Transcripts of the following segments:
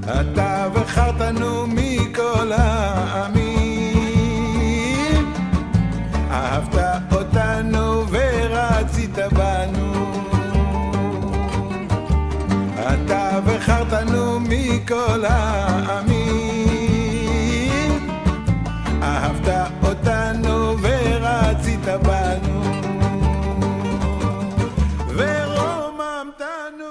אתה בחרתנו מכל העמים, אהבת אותנו ורצית בנו, אתה בחרתנו מכל העמים, אהבת אותנו ורצית בנו, ורוממתנו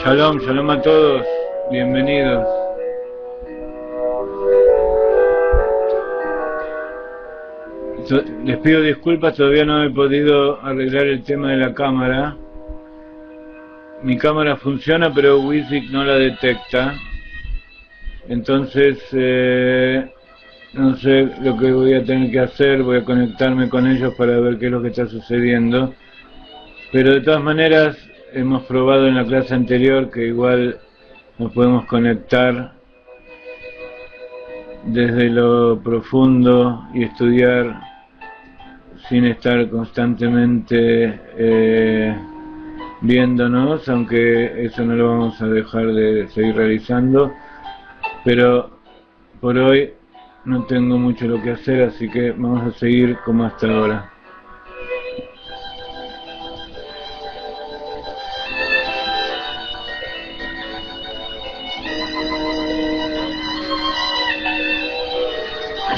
Shalom, shalom a todos, bienvenidos. Les pido disculpas, todavía no he podido arreglar el tema de la cámara. Mi cámara funciona, pero Wizik no la detecta. Entonces, no sé lo que voy a tener que hacer, voy a conectarme con ellos para ver qué es lo que está sucediendo. Pero de todas maneras, hemos probado en la clase anterior que igual nos podemos conectar desde lo profundo y estudiar sin estar constantemente viéndonos, aunque eso no lo vamos a dejar de seguir realizando. Pero por hoy no tengo mucho lo que hacer, así que vamos a seguir como hasta ahora.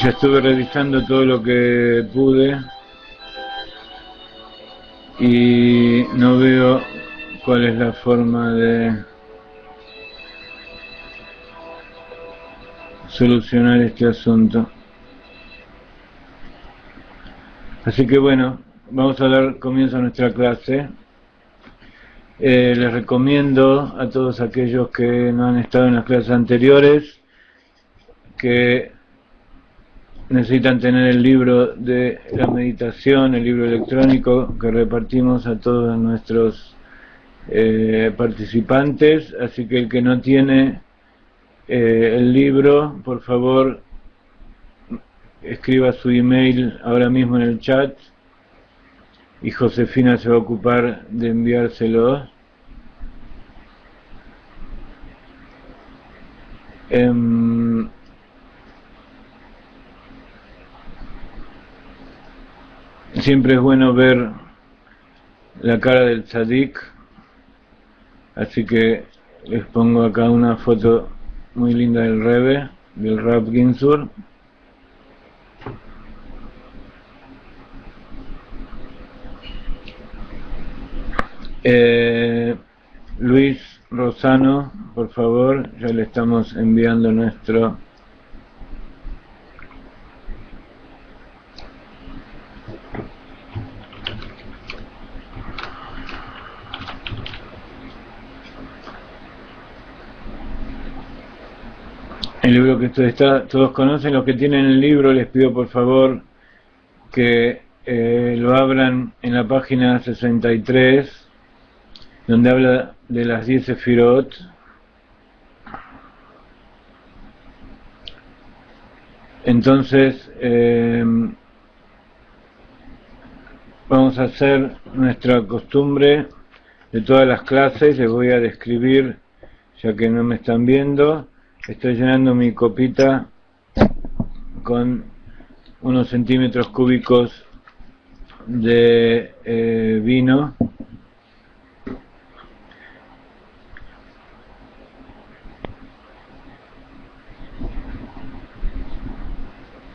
Ya estuve revisando todo lo que pude y no veo cuál es la forma de solucionar este asunto. Así que bueno, vamos a dar comienzo a nuestra clase. Les recomiendo a todos aquellos que no han estado en las clases anteriores que necesitan tener el libro de la meditación, el libro electrónico que repartimos a todos nuestros participantes. Así que el que no tiene el libro, por favor, escriba su email ahora mismo en el chat y Josefina se va a ocupar de enviárselo. Siempre es bueno ver la cara del tzadik, así que les pongo acá una foto muy linda del Rebbe, del Rav Ginsur. Luis Rosano, por favor, ya le estamos enviando nuestro el libro que todos conocen. Los que tienen el libro, les pido por favor que lo abran en la página 63, donde habla de las 10 sefirot. Entonces, vamos a hacer nuestra costumbre de todas las clases. Les voy a describir, ya que no me están viendo. Estoy llenando mi copita con unos centímetros cúbicos de vino.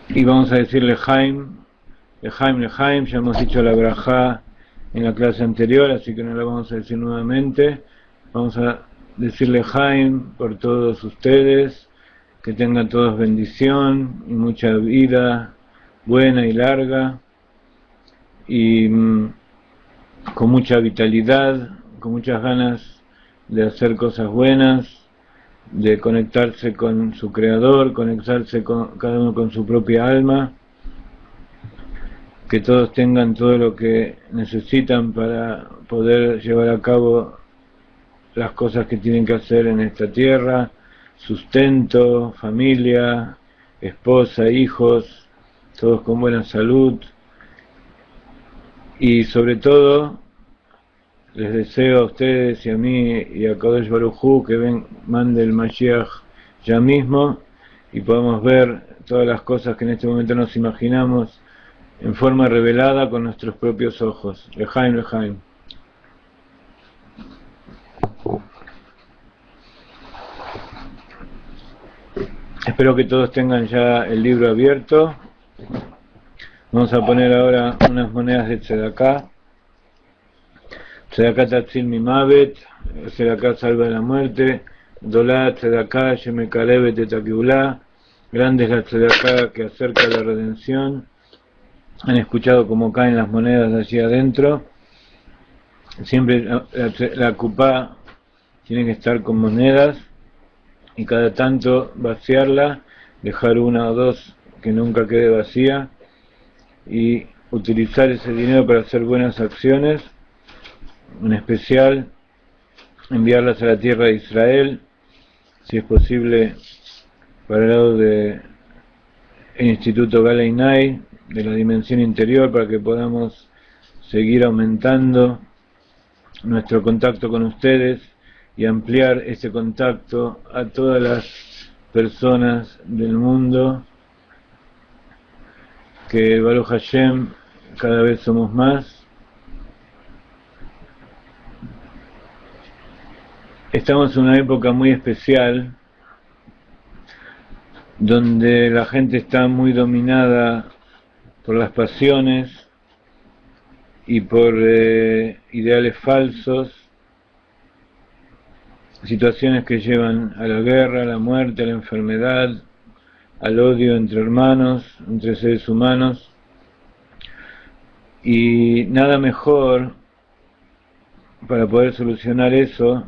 Y vamos a decir Lejaim, Lejaim, Lejaim. Ya hemos dicho la brajá en la clase anterior, así que no la vamos a decir nuevamente. Vamos a decirle Lejaim por todos ustedes, que tengan todos bendición y mucha vida buena y larga, y con mucha vitalidad, con muchas ganas de hacer cosas buenas, de conectarse con su creador, conectarse con cada uno con su propia alma, que todos tengan todo lo que necesitan para poder llevar a cabo las cosas que tienen que hacer en esta tierra: sustento, familia, esposa, hijos, todos con buena salud, y sobre todo les deseo a ustedes y a mí y a Kadosh Baruj Hu que mande el Mashiach ya mismo y podamos ver todas las cosas que en este momento nos imaginamos en forma revelada con nuestros propios ojos. Lejaim, lejaim. Espero que todos tengan ya el libro abierto. Vamos a poner ahora unas monedas de Tzedakah. Tzedakah Tatzil Mimavet, Tzedakah salva de la muerte, Dolá Tzedakah Shemekalebet Etakiulá, grande es la Tzedakah que acerca la redención. Han escuchado cómo caen las monedas de allí adentro. Siempre la cupá tiene que estar con monedas y cada tanto vaciarla, dejar una o dos que nunca quede vacía y utilizar ese dinero para hacer buenas acciones, en especial enviarlas a la tierra de Israel, si es posible para el lado del Instituto Galeinai, de la dimensión interior, para que podamos seguir aumentando nuestro contacto con ustedes y ampliar este contacto a todas las personas del mundo, que Baruch Hashem cada vez somos más. Estamos en una época muy especial donde la gente está muy dominada por las pasiones y por ideales falsos, situaciones que llevan a la guerra, a la muerte, a la enfermedad, al odio entre hermanos, entre seres humanos, y nada mejor para poder solucionar eso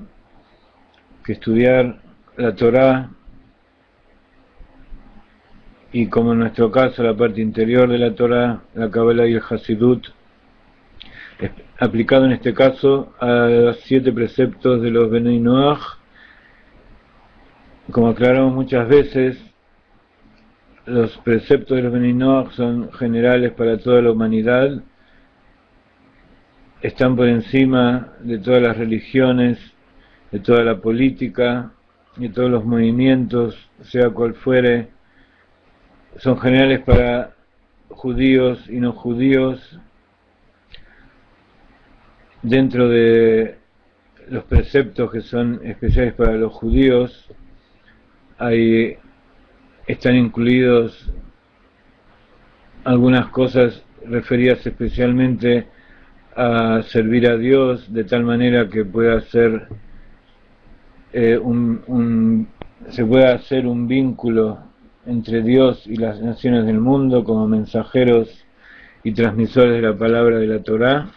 que estudiar la Torá, y como en nuestro caso la parte interior de la Torá, la Kabbalah y el Hasidut, aplicado en este caso a los 7 preceptos de los Benei Noach. Como aclaramos muchas veces, los preceptos de los Benei Noach son generales para toda la humanidad, están por encima de todas las religiones, de toda la política, de todos los movimientos, sea cual fuere. Son generales para judíos y no judíos. Dentro de los preceptos que son especiales para los judíos, están incluidos algunas cosas referidas especialmente a servir a Dios de tal manera que pueda ser se pueda hacer un vínculo entre Dios y las naciones del mundo como mensajeros y transmisores de la palabra de la Torá,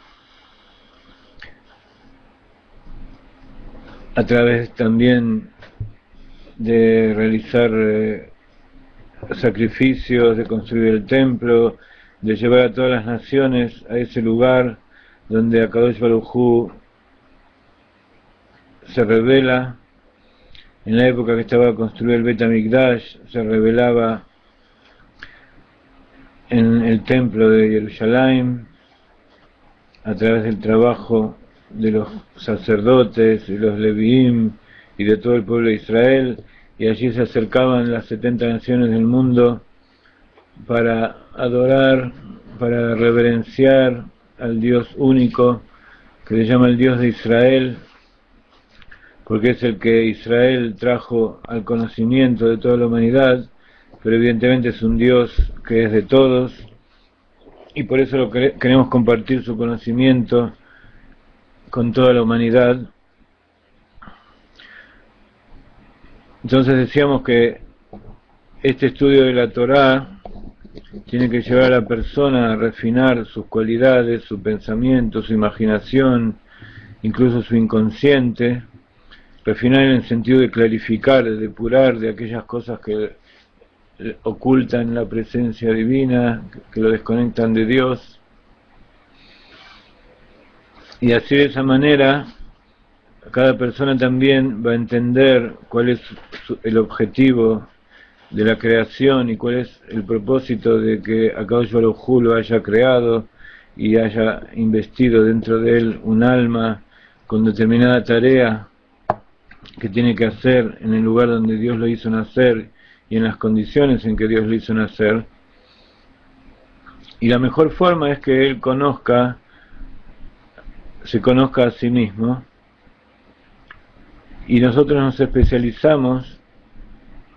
a través también de realizar sacrificios, de construir el templo, de llevar a todas las naciones a ese lugar donde Akadosh Baruj Hu se revela. En la época que estaba construido el Bet HaMikdash, se revelaba en el templo de Jerusalén a través del trabajo de los sacerdotes y los Leviim y de todo el pueblo de Israel, y allí se acercaban las 70 naciones del mundo para adorar, para reverenciar al Dios único, que se llama el Dios de Israel, porque es el que Israel trajo al conocimiento de toda la humanidad, pero evidentemente es un Dios que es de todos, y por eso queremos compartir su conocimiento con toda la humanidad. Entonces decíamos que este estudio de la Torá tiene que llevar a la persona a refinar sus cualidades, su pensamiento, su imaginación, incluso su inconsciente, refinar en el sentido de clarificar, de depurar de aquellas cosas que ocultan la presencia divina, que lo desconectan de Dios, y así de esa manera cada persona también va a entender cuál es el objetivo de la creación y cuál es el propósito de que Akadosh Baruj Hu lo haya creado y haya investido dentro de él un alma con determinada tarea que tiene que hacer en el lugar donde Dios lo hizo nacer y en las condiciones en que Dios lo hizo nacer. Y la mejor forma es que él se conozca a sí mismo, y nosotros nos especializamos,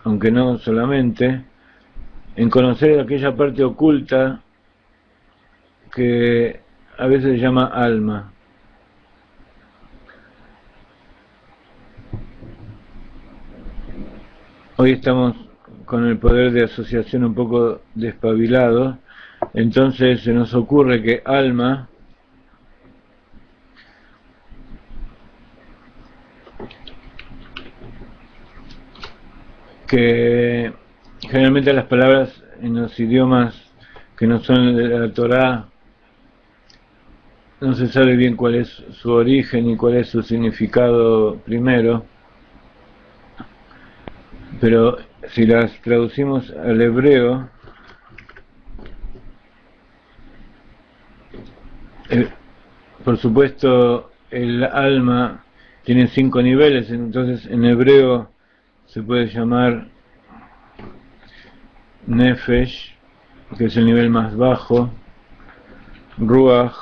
aunque no solamente, en conocer aquella parte oculta que a veces se llama alma. Hoy estamos con el poder de asociación un poco despabilado, entonces se nos ocurre que alma que generalmente las palabras en los idiomas que no son de la Torá no se sabe bien cuál es su origen y cuál es su significado primero, pero si las traducimos al hebreo, por supuesto el alma tiene 5 niveles, entonces en hebreo se puede llamar Nefesh, que es el nivel más bajo, Ruach,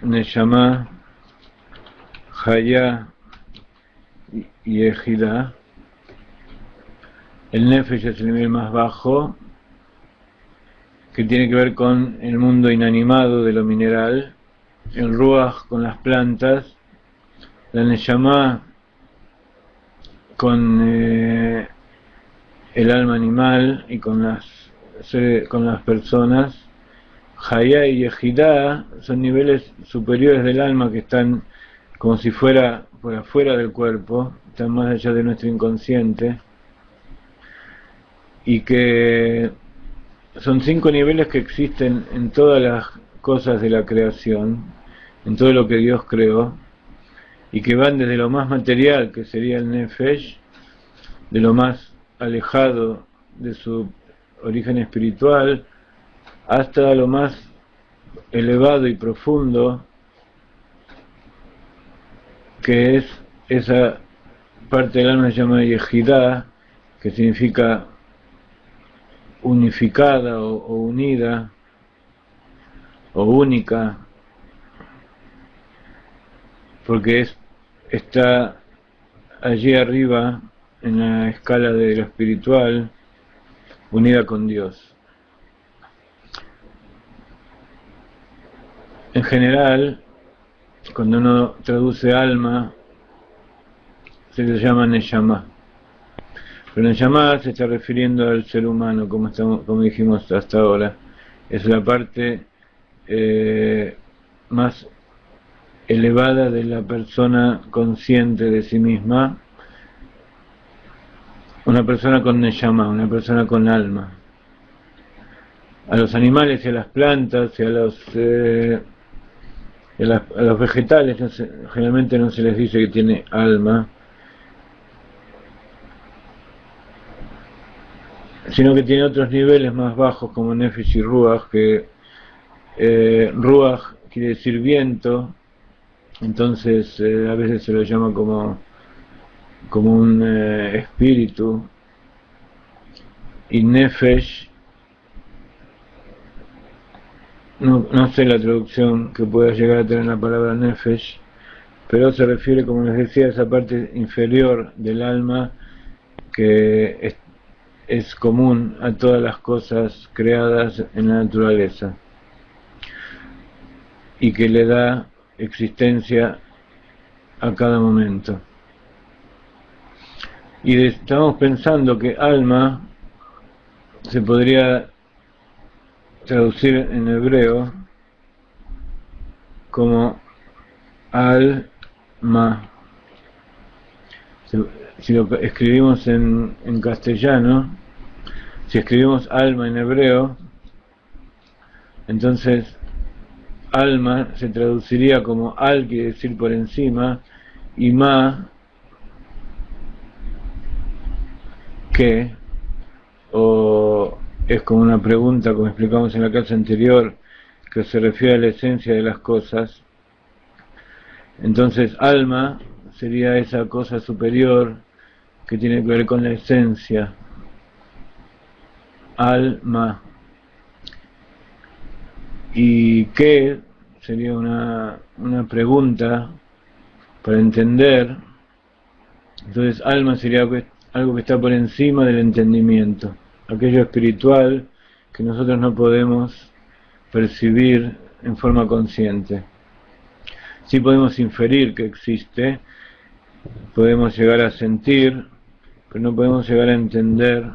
Neshama, Hayá y Ejidá. El Nefesh es el nivel más bajo, que tiene que ver con el mundo inanimado de lo mineral, el Ruach con las plantas, la Neshama con el alma animal y con las personas. Hayá y Ejidá son niveles superiores del alma que están como si fuera por afuera del cuerpo, están más allá de nuestro inconsciente, y que son 5 niveles que existen en todas las cosas de la creación, en todo lo que Dios creó, y que van desde lo más material, que sería el Nefesh, de lo más alejado de su origen espiritual, hasta lo más elevado y profundo, que es esa parte del alma llamada Yehidá, que significa unificada o unida o única, porque está allí arriba en la escala de lo espiritual, unida con Dios. En general, cuando uno traduce alma, se le llama Neshama. Pero Neshama se está refiriendo al ser humano, como dijimos hasta ahora. Es la parte más elevada de la persona consciente de sí misma, una persona con Neshama, una persona con alma. A los animales y a las plantas y a los vegetales generalmente no se les dice que tiene alma, sino que tiene otros niveles más bajos como Nefesh y Ruach, que Ruach quiere decir viento, entonces a veces se lo llama como un espíritu, y Nefesh, no sé la traducción que pueda llegar a tener la palabra Nefesh, pero se refiere, como les decía, a esa parte inferior del alma que es común a todas las cosas creadas en la naturaleza y que le da existencia a cada momento. Y estamos pensando que alma se podría traducir en hebreo como alma. Si lo escribimos en castellano, si escribimos alma en hebreo, entonces alma se traduciría como al, quiere decir por encima, y ma, que, o es como una pregunta, como explicamos en la clase anterior, que se refiere a la esencia de las cosas. Entonces alma sería esa cosa superior que tiene que ver con la esencia. Alma. ¿Y qué? Sería una pregunta para entender. Entonces alma sería algo que está por encima del entendimiento, aquello espiritual que nosotros no podemos percibir en forma consciente. Sí podemos inferir que existe, podemos llegar a sentir, pero no podemos llegar a entender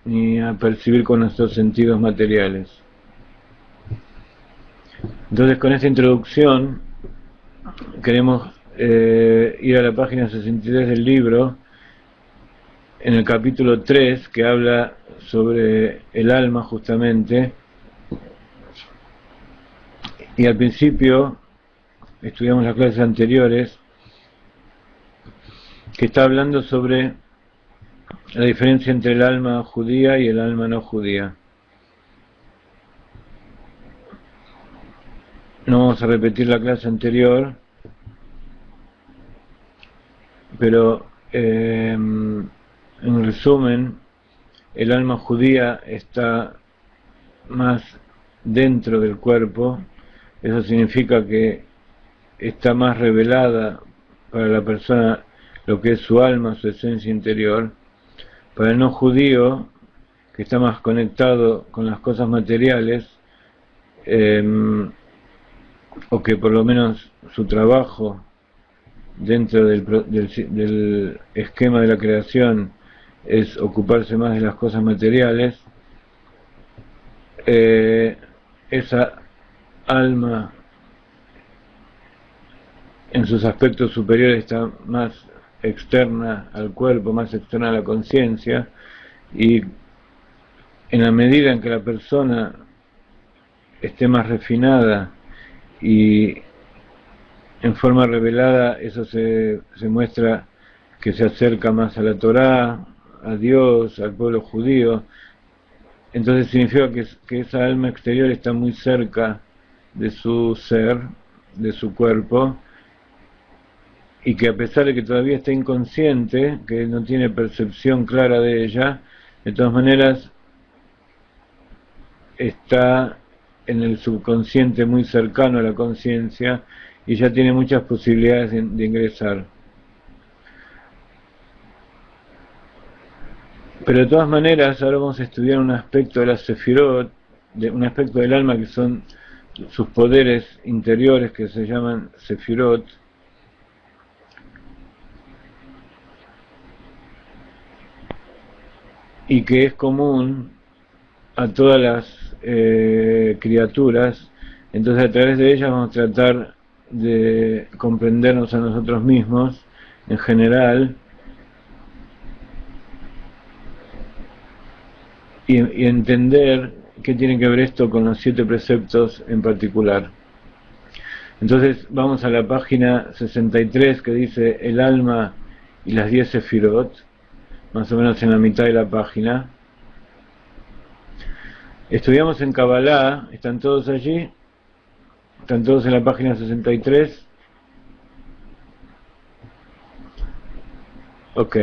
ni a percibir con nuestros sentidos materiales. Entonces, con esta introducción queremos ir a la página 63 del libro, en el capítulo 3, que habla sobre el alma justamente, y al principio estudiamos las clases anteriores, que está hablando sobre la diferencia entre el alma judía y el alma no judía. No vamos a repetir la clase anterior, pero en resumen, el alma judía está más dentro del cuerpo. Eso significa que está más revelada para la persona lo que es su alma, su esencia interior. Para el no judío, que está más conectado con las cosas materiales, o que por lo menos su trabajo dentro del esquema de la creación es ocuparse más de las cosas materiales, esa alma en sus aspectos superiores está más externa al cuerpo, más externa a la conciencia, y en la medida en que la persona esté más refinada y en forma revelada, eso se muestra que se acerca más a la Torá, a Dios, al pueblo judío. Entonces significa que esa alma exterior está muy cerca de su ser, de su cuerpo, y que a pesar de que todavía está inconsciente, que no tiene percepción clara de ella, de todas maneras está en el subconsciente muy cercano a la conciencia y ya tiene muchas posibilidades de ingresar. Pero de todas maneras, ahora vamos a estudiar un aspecto de la Sefirot, un aspecto del alma que son sus poderes interiores, que se llaman Sefirot, y que es común a todas las criaturas. Entonces a través de ellas vamos a tratar de comprendernos a nosotros mismos en general y entender qué tiene que ver esto con los 7 preceptos en particular. Entonces vamos a la página 63, que dice el alma y las 10 sefirot, más o menos en la mitad de la página. Estudiamos en Kabbalah, ¿están todos allí? ¿Están todos en la página 63? Ok.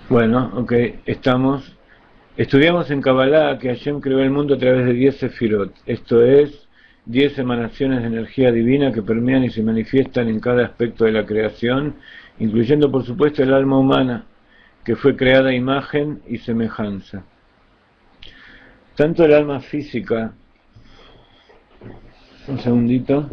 Bueno, ok, estamos. Estudiamos en Kabbalah que Hashem creó el mundo a través de 10 sefirot, esto es, 10 emanaciones de energía divina que permean y se manifiestan en cada aspecto de la creación, incluyendo por supuesto el alma humana, que fue creada a imagen y semejanza. Tanto el alma física, un segundito,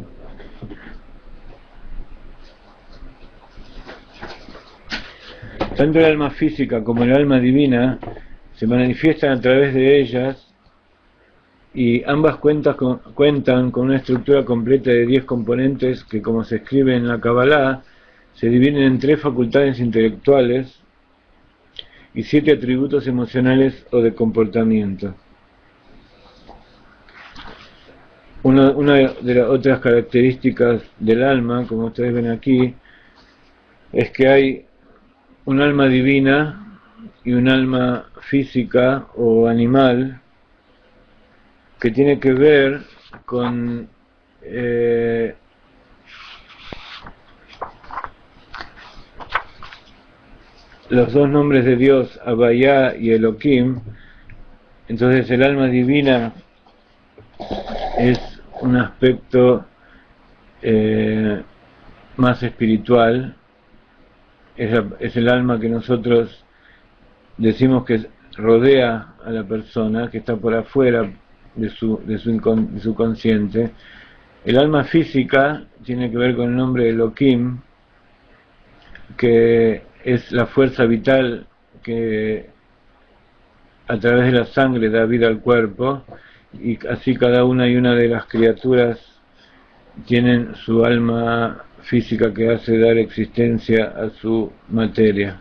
tanto el alma física como el alma divina se manifiestan a través de ellas, y ambas cuentan con una estructura completa de 10 componentes que, como se escribe en la Kabbalah, se dividen en 3 facultades intelectuales y 7 atributos emocionales o de comportamiento. Una de las otras características del alma, como ustedes ven aquí, es que hay un alma divina y un alma física o animal que tiene que ver con los dos nombres de Dios, Havaya y Elohim. Entonces el alma divina es un aspecto más espiritual, es el alma que nosotros decimos que rodea a la persona, que está por afuera de su consciente. El alma física tiene que ver con el nombre de Elohim, que es la fuerza vital que a través de la sangre da vida al cuerpo, y así cada una y una de las criaturas tienen su alma física que hace dar existencia a su materia.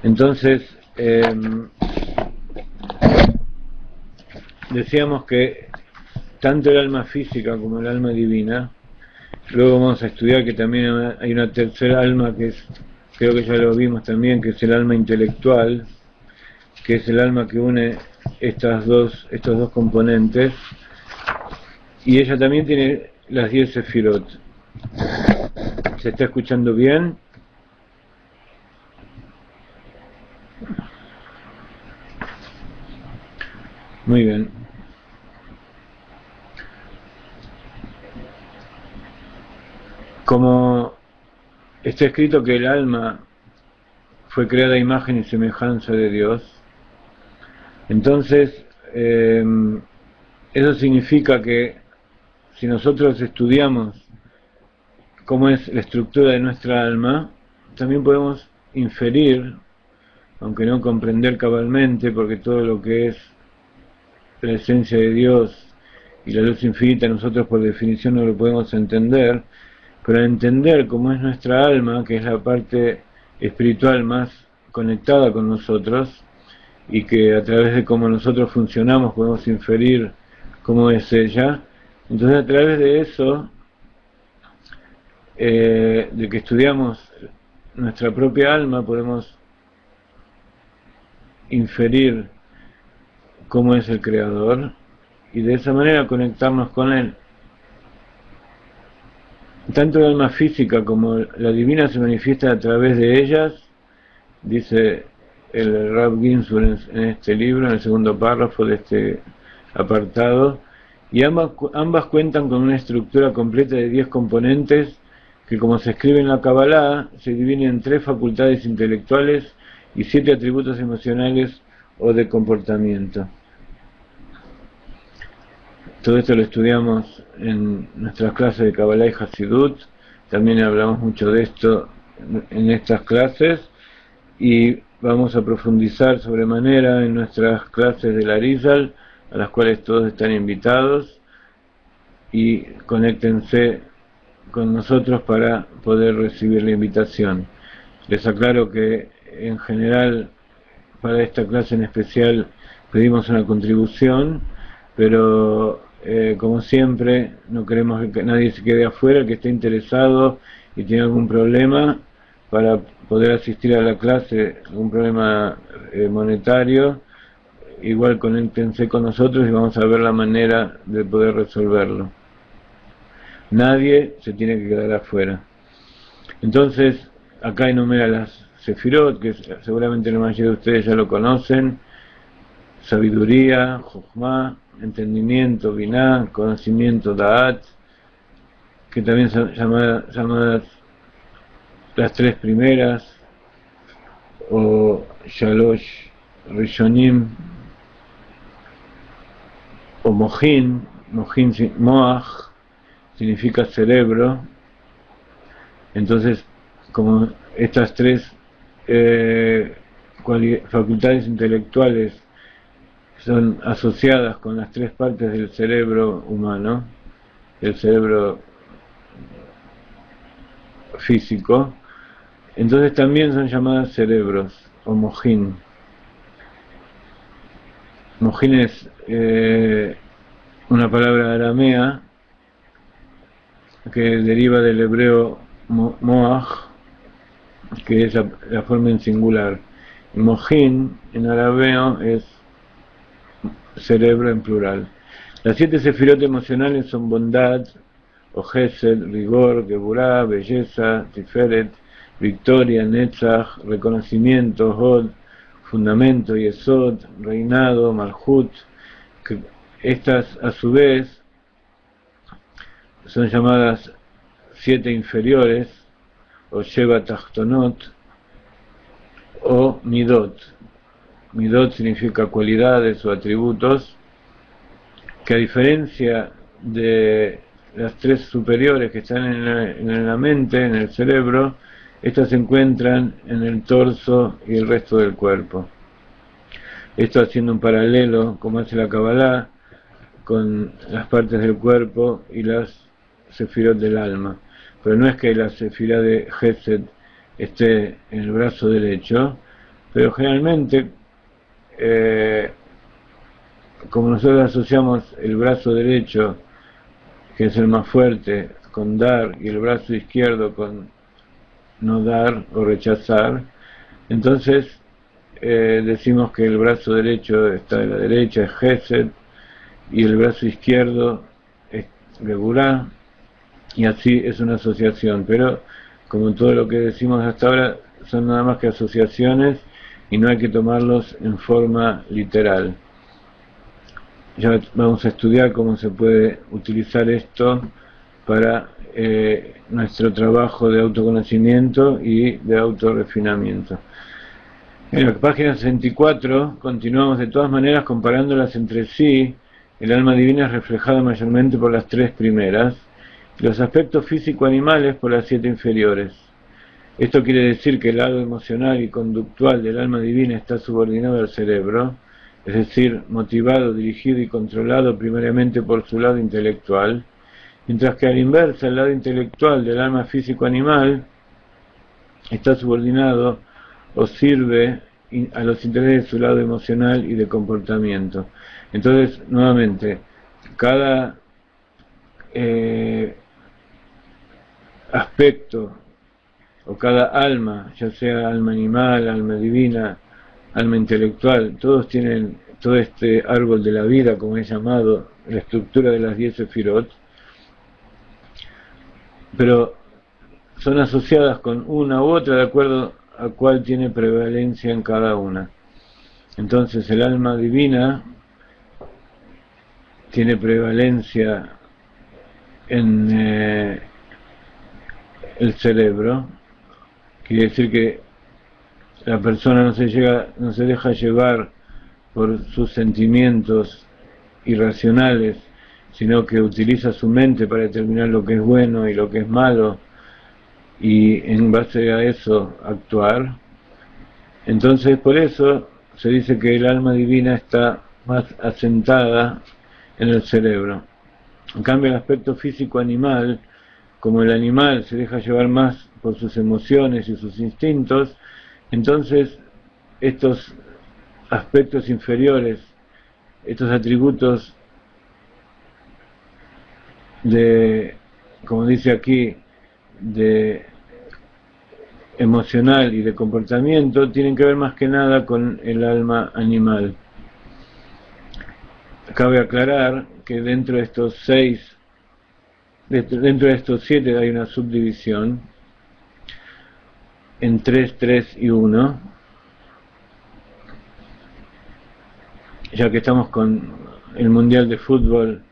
Entonces, decíamos que tanto el alma física como el alma divina, luego vamos a estudiar que también hay una tercera alma que es, creo que ya lo vimos también, que es el alma intelectual, que es el alma que une estos dos componentes, y ella también tiene las 10 sefirot. ¿Se está escuchando bien? Muy bien. Como está escrito que el alma fue creada a imagen y semejanza de Dios, entonces eso significa que si nosotros estudiamos cómo es la estructura de nuestra alma, también podemos inferir, aunque no comprender cabalmente, porque todo lo que es la esencia de Dios y la luz infinita nosotros por definición no lo podemos entender, pero al entender cómo es nuestra alma, que es la parte espiritual más conectada con nosotros, y que a través de cómo nosotros funcionamos podemos inferir cómo es ella, entonces a través de eso, de que estudiamos nuestra propia alma, podemos inferir cómo es el Creador, y de esa manera conectarnos con Él. Tanto el alma física como la divina se manifiesta a través de ellas, dice el Rav Ginsburg en este libro, en el segundo párrafo de este apartado, y ambas cuentan con una estructura completa de 10 componentes que, como se escribe en la Kabbalah, se dividen en 3 facultades intelectuales y 7 atributos emocionales o de comportamiento. Todo esto lo estudiamos en nuestras clases de Kabbalah y Hasidut, también hablamos mucho de esto en estas clases, y vamos a profundizar sobremanera en nuestras clases del Arizal, a las cuales todos están invitados, y conéctense con nosotros para poder recibir la invitación. Les aclaro que en general para esta clase en especial pedimos una contribución, pero como siempre no queremos que nadie se quede afuera. El que esté interesado y tiene algún problema para poder asistir a la clase, algún problema monetario, igual conéctense con nosotros y vamos a ver la manera de poder resolverlo. Nadie se tiene que quedar afuera. Entonces, acá enumera las sefirot, que seguramente la mayoría de ustedes ya lo conocen: sabiduría, jochma, entendimiento, biná, conocimiento, da'at, que también son llamadas las 3 primeras, o shalosh rishonim, o mohin, moach, significa cerebro. Entonces, como estas 3 facultades intelectuales son asociadas con las 3 partes del cerebro humano, el cerebro físico, entonces también son llamadas cerebros, o mohin. Mohin es una palabra aramea que deriva del hebreo Moach, que es la forma en singular. Y Mojin en arameo es cerebro en plural. Las 7 sefirot emocionales son bondad, o Gesed, rigor, Geburá, belleza, Tiferet, victoria, Netzach, reconocimiento, Hod, fundamento, Yesod, reinado, Malhut, que estas a su vez son llamadas 7 inferiores, o Sheva Tachtonot, o Midot. Midot significa cualidades o atributos, que a diferencia de las 3 superiores que están en la mente, en el cerebro, estas se encuentran en el torso y el resto del cuerpo. Esto haciendo un paralelo, como hace la Kabbalah, con las partes del cuerpo y las sefirot del alma. Pero no es que la sefirá de Gesed esté en el brazo derecho, pero generalmente, como nosotros asociamos el brazo derecho, que es el más fuerte, con dar, y el brazo izquierdo con no dar o rechazar, entonces decimos que el brazo derecho está de la derecha, es Gesed, y el brazo izquierdo es Geburá, y así es una asociación. Pero como todo lo que decimos hasta ahora son nada más que asociaciones y no hay que tomarlos en forma literal. Ya vamos a estudiar cómo se puede utilizar esto para nuestro trabajo de autoconocimiento y de autorrefinamiento. En la página 64 continuamos de todas maneras comparándolas entre sí. El alma divina es reflejada mayormente por las 3 primeras, y los aspectos físico-animales por las 7 inferiores. Esto quiere decir que el lado emocional y conductual del alma divina está subordinado al cerebro, es decir, motivado, dirigido y controlado primariamente por su lado intelectual, mientras que a la inversa el lado intelectual del alma físico-animal está subordinado o sirve a los intereses de su lado emocional y de comportamiento. Entonces, nuevamente, cada aspecto o cada alma, ya sea alma animal, alma divina, alma intelectual, todos tienen todo este árbol de la vida, como es llamado, la estructura de las 10 sefirot, pero son asociadas con una u otra de acuerdo a cuál tiene prevalencia en cada una. Entonces el alma divina tiene prevalencia en el cerebro. Quiere decir que la persona no se deja llevar por sus sentimientos irracionales, sino que utiliza su mente para determinar lo que es bueno y lo que es malo, y en base a eso actuar. Entonces, por eso se dice que el alma divina está más asentada en el cerebro. En cambio, el aspecto físico animal, como el animal se deja llevar más por sus emociones y sus instintos, entonces estos aspectos inferiores, estos atributos de, como dice aquí, de emocional y de comportamiento, tienen que ver más que nada con el alma animal. Cabe aclarar que dentro de estos 7 hay una subdivisión en 3, 3 y 1, ya que estamos con el Mundial de Fútbol,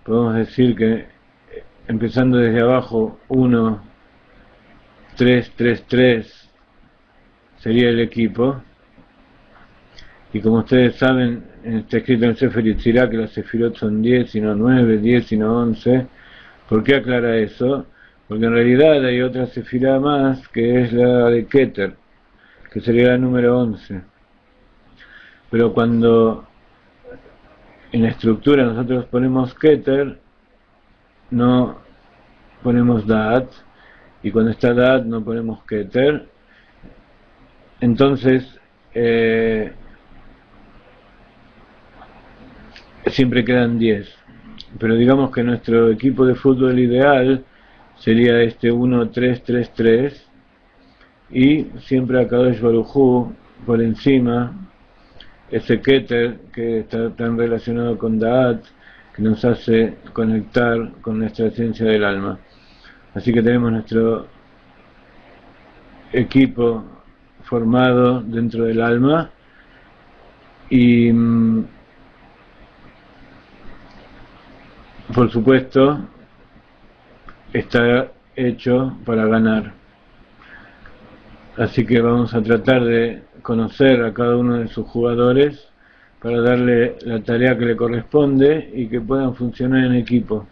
podemos decir que empezando desde abajo, 1, 3, 3, 3 sería el equipo, y como ustedes saben, está escrito en el Sefer Yetzirah que las sefirot son 10 y no 9, 10 y no 11. ¿Por qué aclara eso? Porque en realidad hay otra sefirá más, que es la de Keter, que sería la número 11. Pero cuando en la estructura nosotros ponemos Keter, no ponemos Da'at, y cuando está Da'at no ponemos Keter. Entonces siempre quedan 10. Pero digamos que nuestro equipo de fútbol ideal sería este 1333, y siempre a Kadosh Baruj Hu por encima, ese Keter que está tan relacionado con Da'at, que nos hace conectar con nuestra esencia del alma. Así que tenemos nuestro equipo formado dentro del alma, y por supuesto está hecho para ganar. Así que vamos a tratar de conocer a cada uno de sus jugadores para darle la tarea que le corresponde y que puedan funcionar en equipo.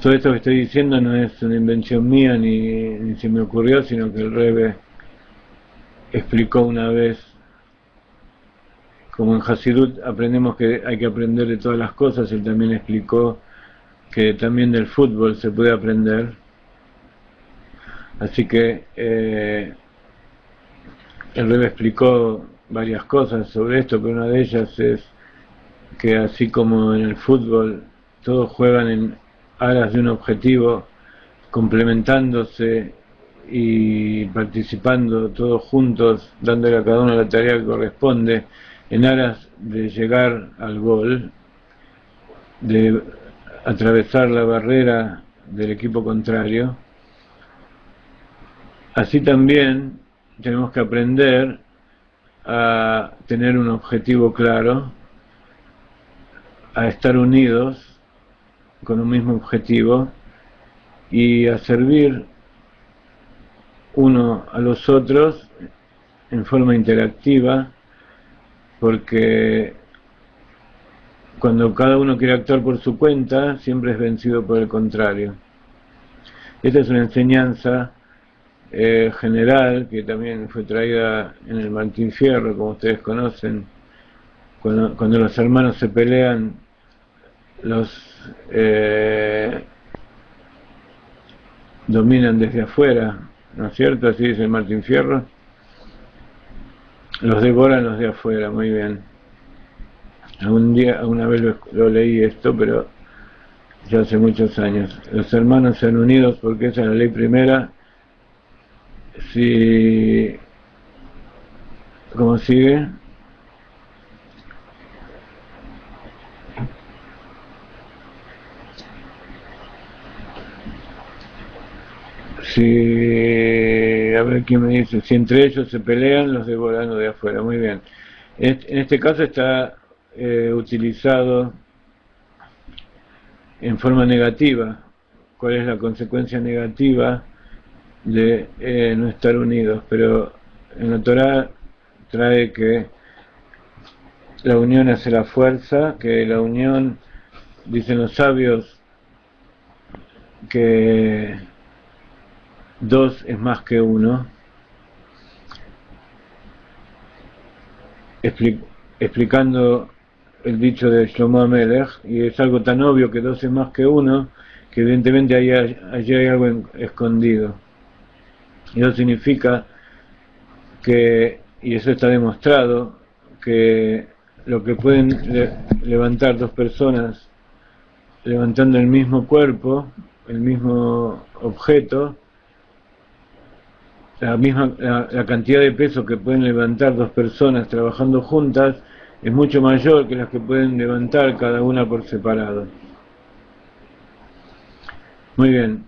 Todo esto que estoy diciendo no es una invención mía ni se me ocurrió, sino que el Rebbe explicó una vez. Como en Hasidut aprendemos que hay que aprender de todas las cosas, él también explicó que también del fútbol se puede aprender. Así que el Rebbe explicó varias cosas sobre esto, pero una de ellas es que así como en el fútbol todos juegan en aras de un objetivo, complementándose y participando todos juntos, dándole a cada uno la tarea que corresponde, en aras de llegar al gol, de atravesar la barrera del equipo contrario. Así también tenemos que aprender a tener un objetivo claro, a estar unidos con un mismo objetivo y a servir uno a los otros en forma interactiva, porque cuando cada uno quiere actuar por su cuenta, siempre es vencido por el contrario. Esta es una enseñanza general que también fue traída en el Martín Fierro, como ustedes conocen. Cuando los hermanos se pelean, los dominan desde afuera, ¿no es cierto? Así dice el Martín Fierro. Los devoran los de afuera, muy bien. Alguna vez lo leí esto, pero ya hace muchos años. Los hermanos sean unidos porque esa es la ley primera. Si... ¿Cómo sigue? A ver quién me dice, si entre ellos se pelean, los devoran los de afuera. Muy bien. En este caso está utilizado en forma negativa. ¿Cuál es la consecuencia negativa de no estar unidos? Pero en la Torá trae que la unión hace la fuerza, que la unión, dicen los sabios, que 2 es más que 1, explicando el dicho de Shlomo Amelech, y es algo tan obvio que 2 es más que 1, que evidentemente allí hay algo escondido. Y eso significa que, y eso está demostrado, que lo que pueden levantar 2 personas levantando el mismo cuerpo, el mismo objeto, la cantidad de peso que pueden levantar 2 personas trabajando juntas es mucho mayor que las que pueden levantar cada una por separado. Muy bien.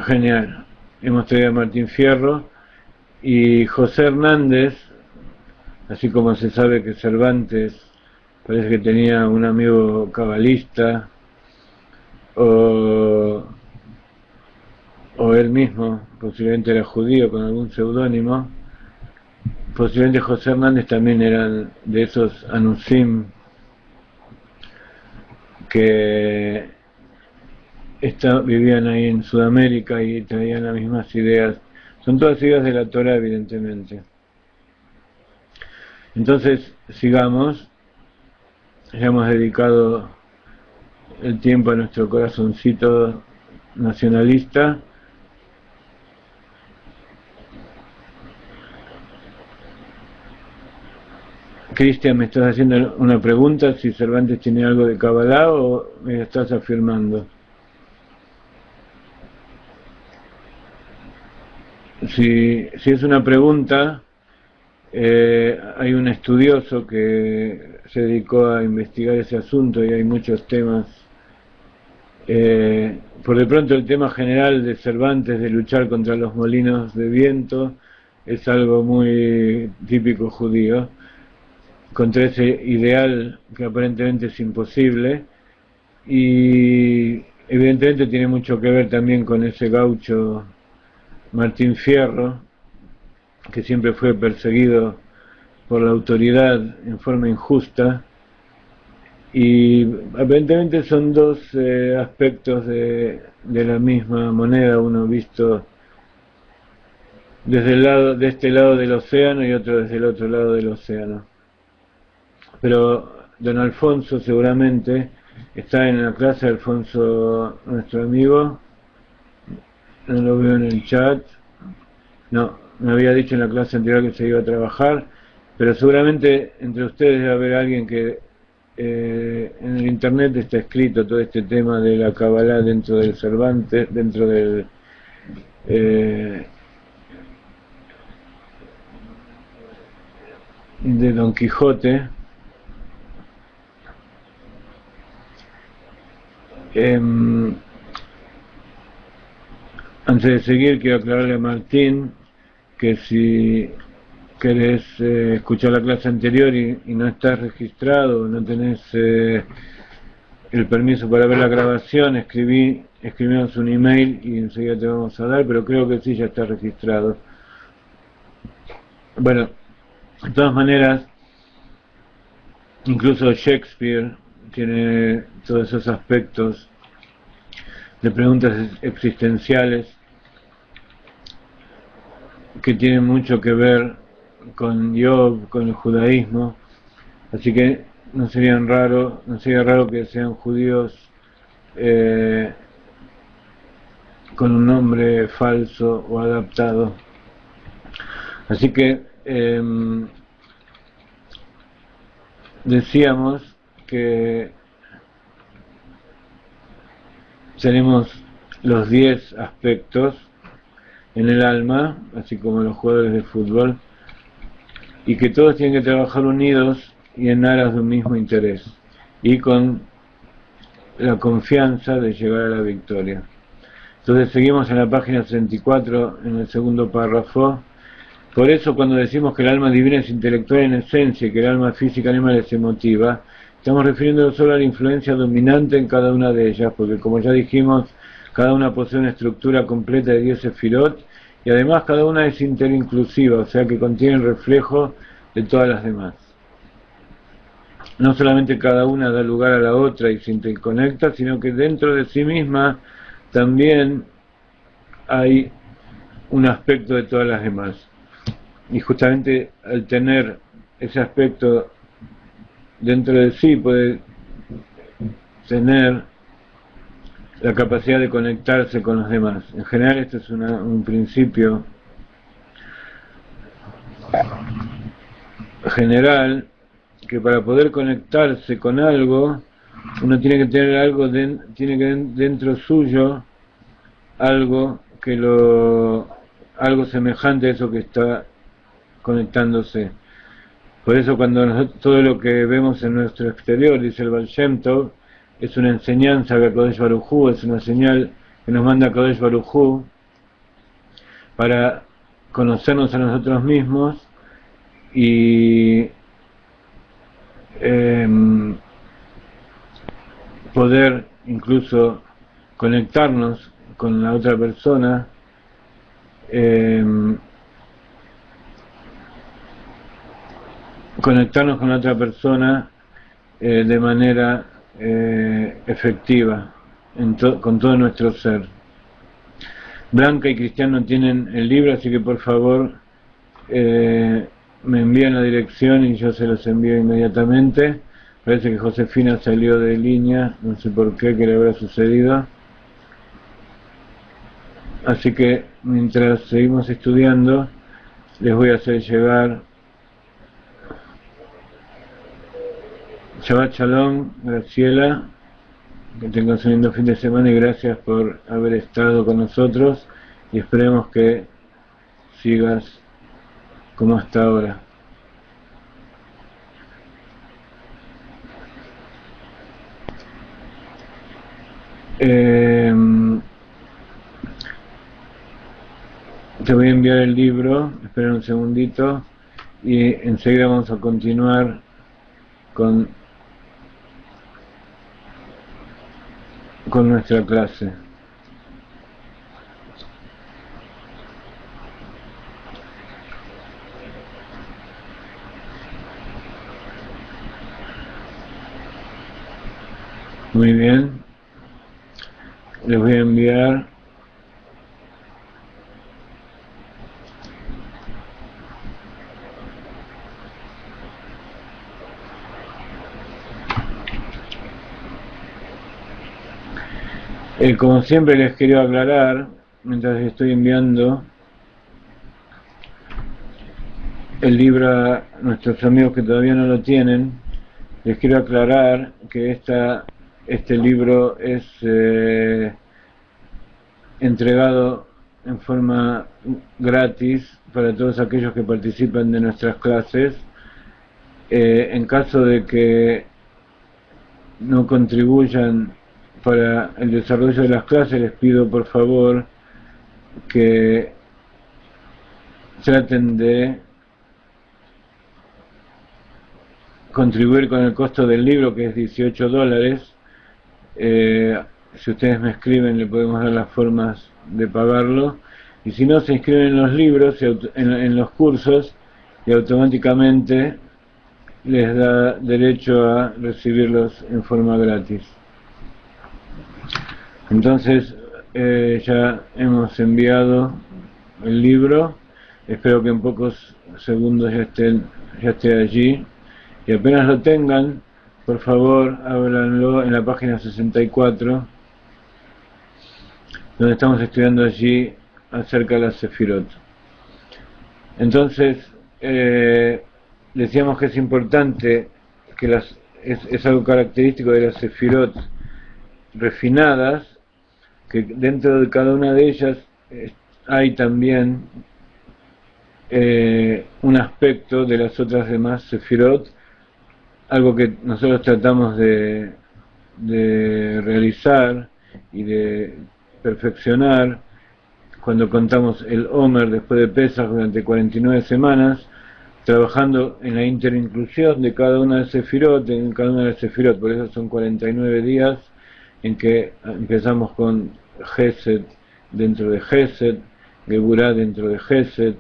Genial. Hemos traído a Martín Fierro y José Hernández, así como se sabe que Cervantes parece que tenía un amigo cabalista, o él mismo posiblemente era judío con algún seudónimo. Posiblemente José Hernández también eran de esos anusim que vivían ahí en Sudamérica y traían las mismas ideas. Son todas ideas de la Torah, evidentemente. Entonces, sigamos. Ya hemos dedicado el tiempo a nuestro corazoncito nacionalista. Cristian, ¿me estás haciendo una pregunta si Cervantes tiene algo de Kabbalah o me estás afirmando? Si es una pregunta, hay un estudioso que se dedicó a investigar ese asunto y hay muchos temas. Por de pronto el tema general de Cervantes de luchar contra los molinos de viento es algo muy típico judío, contra ese ideal que aparentemente es imposible, y evidentemente tiene mucho que ver también con ese gaucho Martín Fierro, que siempre fue perseguido por la autoridad en forma injusta, y aparentemente son dos aspectos de la misma moneda, uno visto desde el lado, de este lado del océano y otro desde el otro lado del océano. Pero don Alfonso seguramente está en la clase. Alfonso, nuestro amigo, no lo veo en el chat, no, me había dicho en la clase anterior que se iba a trabajar, pero seguramente entre ustedes debe haber alguien que en el internet está escrito todo este tema de la Kabbalah dentro del Cervantes, dentro del de Don Quijote. Antes de seguir, quiero aclararle a Martín que si querés escuchar la clase anterior y no estás registrado, no tenés el permiso para ver la grabación, escribimos un email y enseguida te vamos a dar, pero creo que sí ya está registrado. Bueno, de todas maneras, incluso Shakespeare tiene todos esos aspectos de preguntas existenciales que tienen mucho que ver con Job, con el judaísmo, así que no sería raro que sean judíos con un nombre falso o adaptado. Así que decíamos que tenemos los 10 aspectos en el alma, así como los jugadores de fútbol, y que todos tienen que trabajar unidos y en aras de un mismo interés, y con la confianza de llegar a la victoria. Entonces seguimos en la página 34, en el segundo párrafo. Por eso cuando decimos que el alma divina es intelectual en esencia y que el alma física animal es emotiva, estamos refiriéndonos solo a la influencia dominante en cada una de ellas, porque como ya dijimos, cada una posee una estructura completa de 10 sefirot, y además cada una es interinclusiva, o sea que contiene el reflejo de todas las demás. No solamente cada una da lugar a la otra y se interconecta, sino que dentro de sí misma también hay un aspecto de todas las demás. Y justamente al tener ese aspecto dentro de sí puede tener la capacidad de conectarse con los demás. En general esto es un principio general, que para poder conectarse con algo uno tiene que tener algo tiene que dentro suyo algo semejante a eso que está conectándose. Por eso cuando todo lo que vemos en nuestro exterior, dice el Baal Shem Tov, es una enseñanza que Kadosh Baruj Hu, es una señal que nos manda Kadosh Baruj Hu para conocernos a nosotros mismos y poder incluso conectarnos con la otra persona, de manera efectiva con todo nuestro ser. Blanca y Cristian no tienen el libro, así que por favor me envían la dirección y yo se los envío inmediatamente. Parece que Josefina salió de línea, no sé por qué le habrá sucedido. Así que mientras seguimos estudiando, les voy a hacer llegar Shabbat Shalom, Graciela, que tengas un lindo fin de semana y gracias por haber estado con nosotros y esperemos que sigas como hasta ahora. Te voy a enviar el libro, espera un segundito y enseguida vamos a continuar con nuestra clase. Muy bien, les voy a enviar como siempre les quiero aclarar, mientras estoy enviando el libro a nuestros amigos que todavía no lo tienen, les quiero aclarar que este libro es entregado en forma gratis para todos aquellos que participan de nuestras clases. En caso de que no contribuyan para el desarrollo de las clases, les pido por favor que traten de contribuir con el costo del libro, que es $18. Si ustedes me escriben, le podemos dar las formas de pagarlo, y si no, se inscriben en los libros, en los cursos, y automáticamente les da derecho a recibirlos en forma gratis. Entonces ya hemos enviado el libro, espero que en pocos segundos ya esté allí, y apenas lo tengan, por favor ábranlo en la página 64, donde estamos estudiando allí acerca de la Sefirot. Entonces decíamos que es importante, que es algo característico de las Sefirot refinadas, que dentro de cada una de ellas hay también un aspecto de las otras demás Sefirot, algo que nosotros tratamos de realizar y de perfeccionar cuando contamos el Omer después de Pesach durante 49 semanas, trabajando en la interinclusión de cada una de Sefirot, por eso son 49 días en que empezamos con Gesed dentro de Gesed, Geburah dentro de Gesed,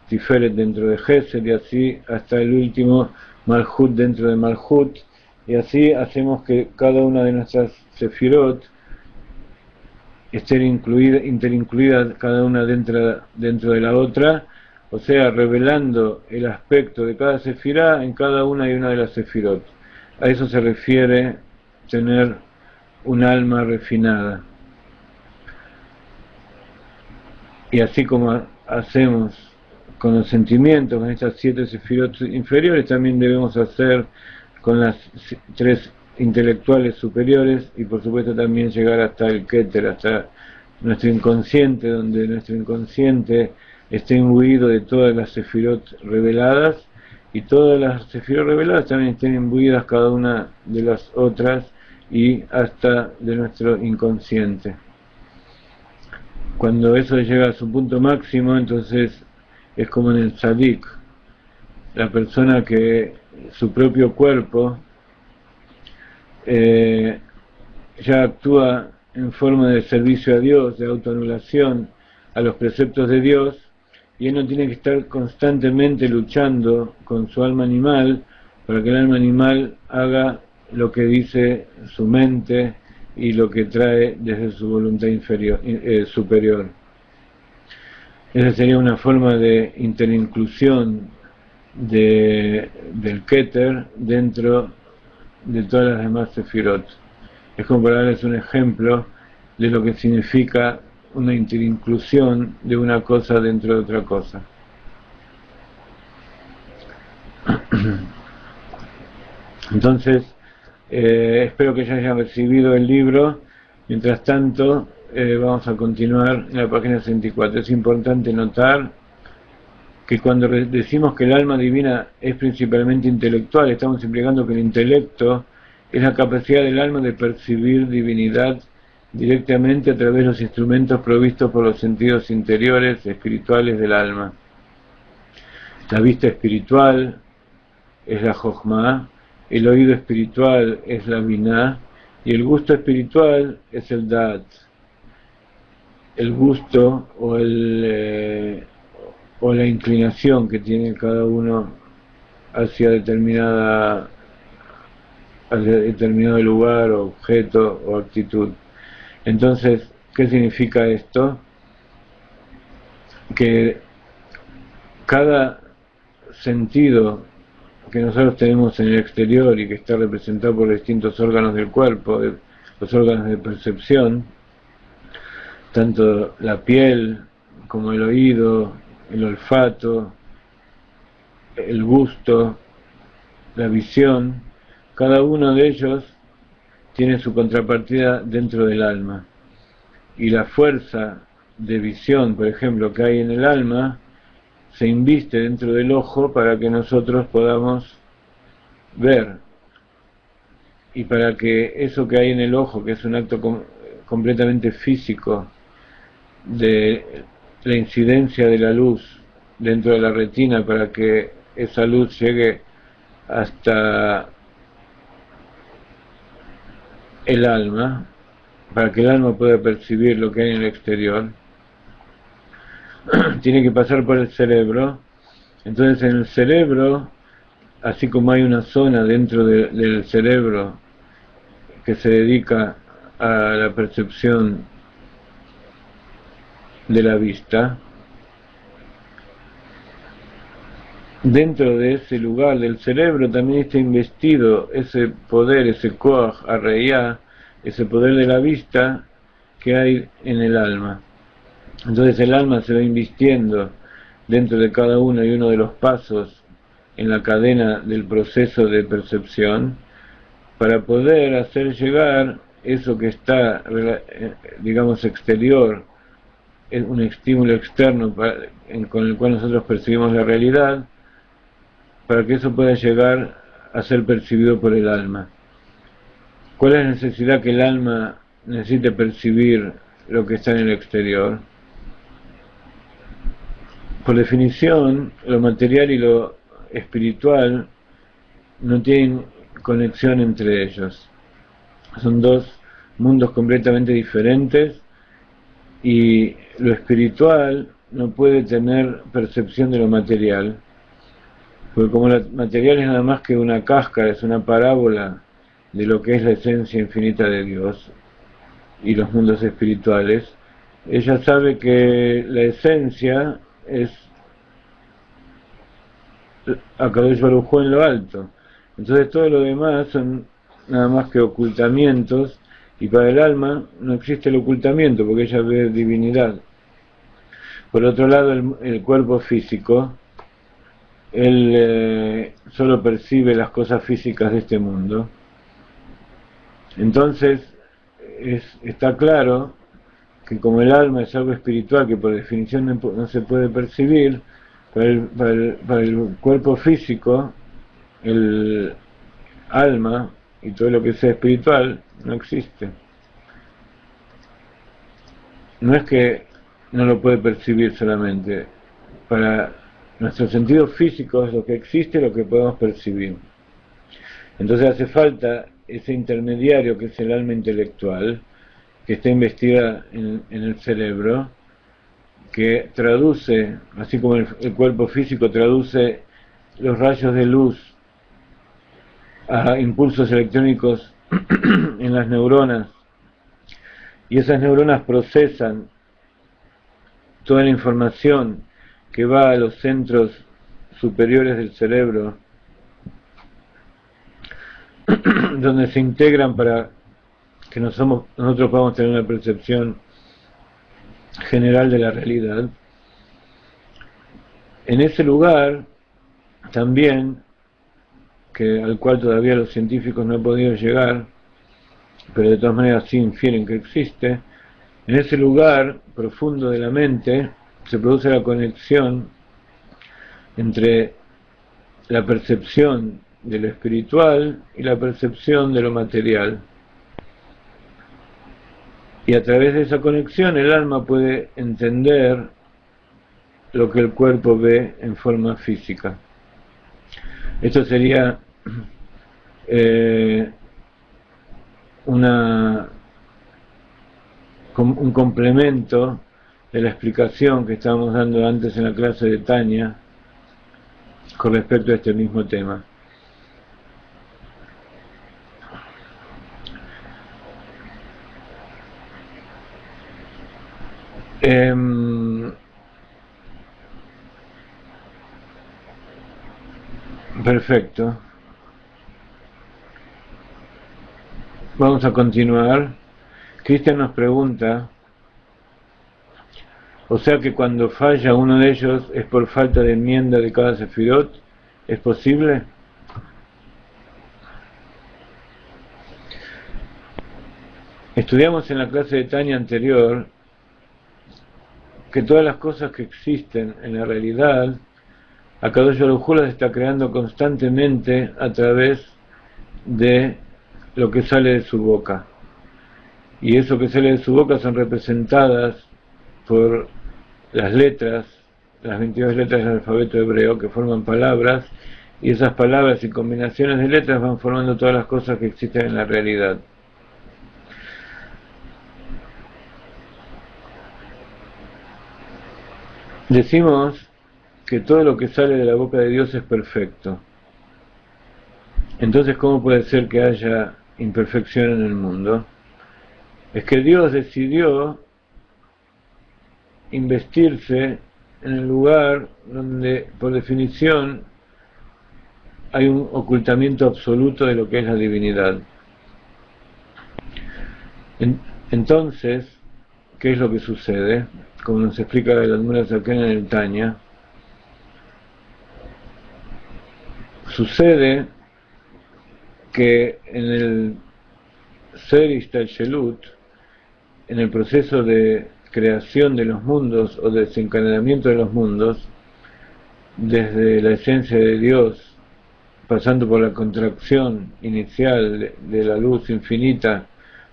Tiferet dentro de Gesed, y así hasta el último Malhut dentro de Malhut, y así hacemos que cada una de nuestras Sefirot esté interincluida cada una dentro de la otra, o sea, revelando el aspecto de cada Sefirá en cada una y una de las Sefirot. A eso se refiere tener un alma refinada. Y así como hacemos con los sentimientos, con estas 7 Sefirot inferiores, también debemos hacer con las 3 intelectuales superiores, y por supuesto también llegar hasta el Keter, hasta nuestro inconsciente, donde nuestro inconsciente está imbuido de todas las Sefirot reveladas, y todas las Sefirot reveladas también estén imbuidas cada una de las otras, y hasta de nuestro inconsciente. Cuando eso llega a su punto máximo, entonces es como en el Tzadik, la persona que su propio cuerpo ya actúa en forma de servicio a Dios, de autoanulación a los preceptos de Dios, y él no tiene que estar constantemente luchando con su alma animal para que el alma animal haga lo que dice su mente y lo que trae desde su voluntad superior. Esa sería una forma de interinclusión del Keter dentro de todas las demás Sefirot. Es como para darles un ejemplo de lo que significa una interinclusión de una cosa dentro de otra cosa. Entonces, espero que ya hayan recibido el libro. Mientras tanto, vamos a continuar en la página 64. Es importante notar que cuando decimos que el alma divina es principalmente intelectual, estamos implicando que el intelecto es la capacidad del alma de percibir divinidad directamente a través de los instrumentos provistos por los sentidos interiores espirituales del alma. La vista espiritual es la Jochma, el oído espiritual es la Binah y el gusto espiritual es el Da'at. El gusto o la inclinación que tiene cada uno hacia determinado lugar, objeto o actitud. Entonces, ¿qué significa esto? Que cada sentido que nosotros tenemos en el exterior y que está representado por distintos órganos del cuerpo, los órganos de percepción, tanto la piel como el oído, el olfato, el gusto, la visión, cada uno de ellos tiene su contrapartida dentro del alma. Y la fuerza de visión, por ejemplo, que hay en el alma, se inviste dentro del ojo para que nosotros podamos ver. Y para que eso que hay en el ojo, que es un acto completamente físico, de la incidencia de la luz dentro de la retina, para que esa luz llegue hasta el alma, para que el alma pueda percibir lo que hay en el exterior, tiene que pasar por el cerebro. Entonces en el cerebro, así como hay una zona dentro del cerebro que se dedica a la percepción de la vista, dentro de ese lugar del cerebro también está investido ese poder, ese koach arreya, ese poder de la vista que hay en el alma. Entonces el alma se va invistiendo dentro de cada uno y uno de los pasos en la cadena del proceso de percepción para poder hacer llegar eso que está, digamos, exterior, un estímulo externo con el cual nosotros percibimos la realidad, para que eso pueda llegar a ser percibido por el alma. ¿Cuál es la necesidad que el alma necesite percibir lo que está en el exterior? Por definición, lo material y lo espiritual no tienen conexión entre ellos. Son dos mundos completamente diferentes y lo espiritual no puede tener percepción de lo material, porque como lo material es nada más que una cáscara, es una parábola de lo que es la esencia infinita de Dios y los mundos espirituales, ella sabe que la esencia es Akadosh Baruj Hu en lo alto. Entonces todo lo demás son nada más que ocultamientos, y para el alma no existe el ocultamiento porque ella ve divinidad. Por otro lado, el cuerpo físico, él solo percibe las cosas físicas de este mundo. Entonces está claro que como el alma es algo espiritual que por definición no se puede percibir, para el cuerpo físico, el alma y todo lo que sea espiritual no existe. No es que no lo puede percibir solamente, para nuestros sentidos físicos lo que existe, lo que podemos percibir. Entonces hace falta ese intermediario que es el alma intelectual, que está investida en el cerebro, que traduce, así como el cuerpo físico traduce los rayos de luz a impulsos electrónicos en las neuronas, y esas neuronas procesan toda la información que va a los centros superiores del cerebro, donde se integran para que nosotros podamos tener una percepción general de la realidad. En ese lugar también al cual todavía los científicos no han podido llegar, pero de todas maneras sí infieren que existe. En ese lugar profundo de la mente se produce la conexión entre la percepción de lo espiritual y la percepción de lo material. Y a través de esa conexión el alma puede entender lo que el cuerpo ve en forma física. Esto sería un complemento de la explicación que estábamos dando antes en la clase de Tanya con respecto a este mismo tema. Perfecto. Vamos a continuar. Cristian nos pregunta, o sea que cuando falla uno de ellos es por falta de enmienda de cada sefirot, ¿es posible? Estudiamos en la clase de Tanya anterior que todas las cosas que existen en la realidad, Akadosh Baruj Hu las está creando constantemente a través de lo que sale de su boca. Y eso que sale de su boca son representadas por las letras, las 22 letras del alfabeto hebreo que forman palabras, y esas palabras y combinaciones de letras van formando todas las cosas que existen en la realidad. Decimos que todo lo que sale de la boca de Dios es perfecto. Entonces, ¿cómo puede ser que haya imperfección en el mundo? Es que Dios decidió investirse en el lugar donde, por definición, hay un ocultamiento absoluto de lo que es la divinidad. Entonces, ¿qué es lo que sucede? Como nos explica el Admura Zaken en el Tanya, sucede que en el Ser Ishtalshelut, en el proceso de creación de los mundos o de desencadenamiento de los mundos, desde la esencia de Dios, pasando por la contracción inicial de la luz infinita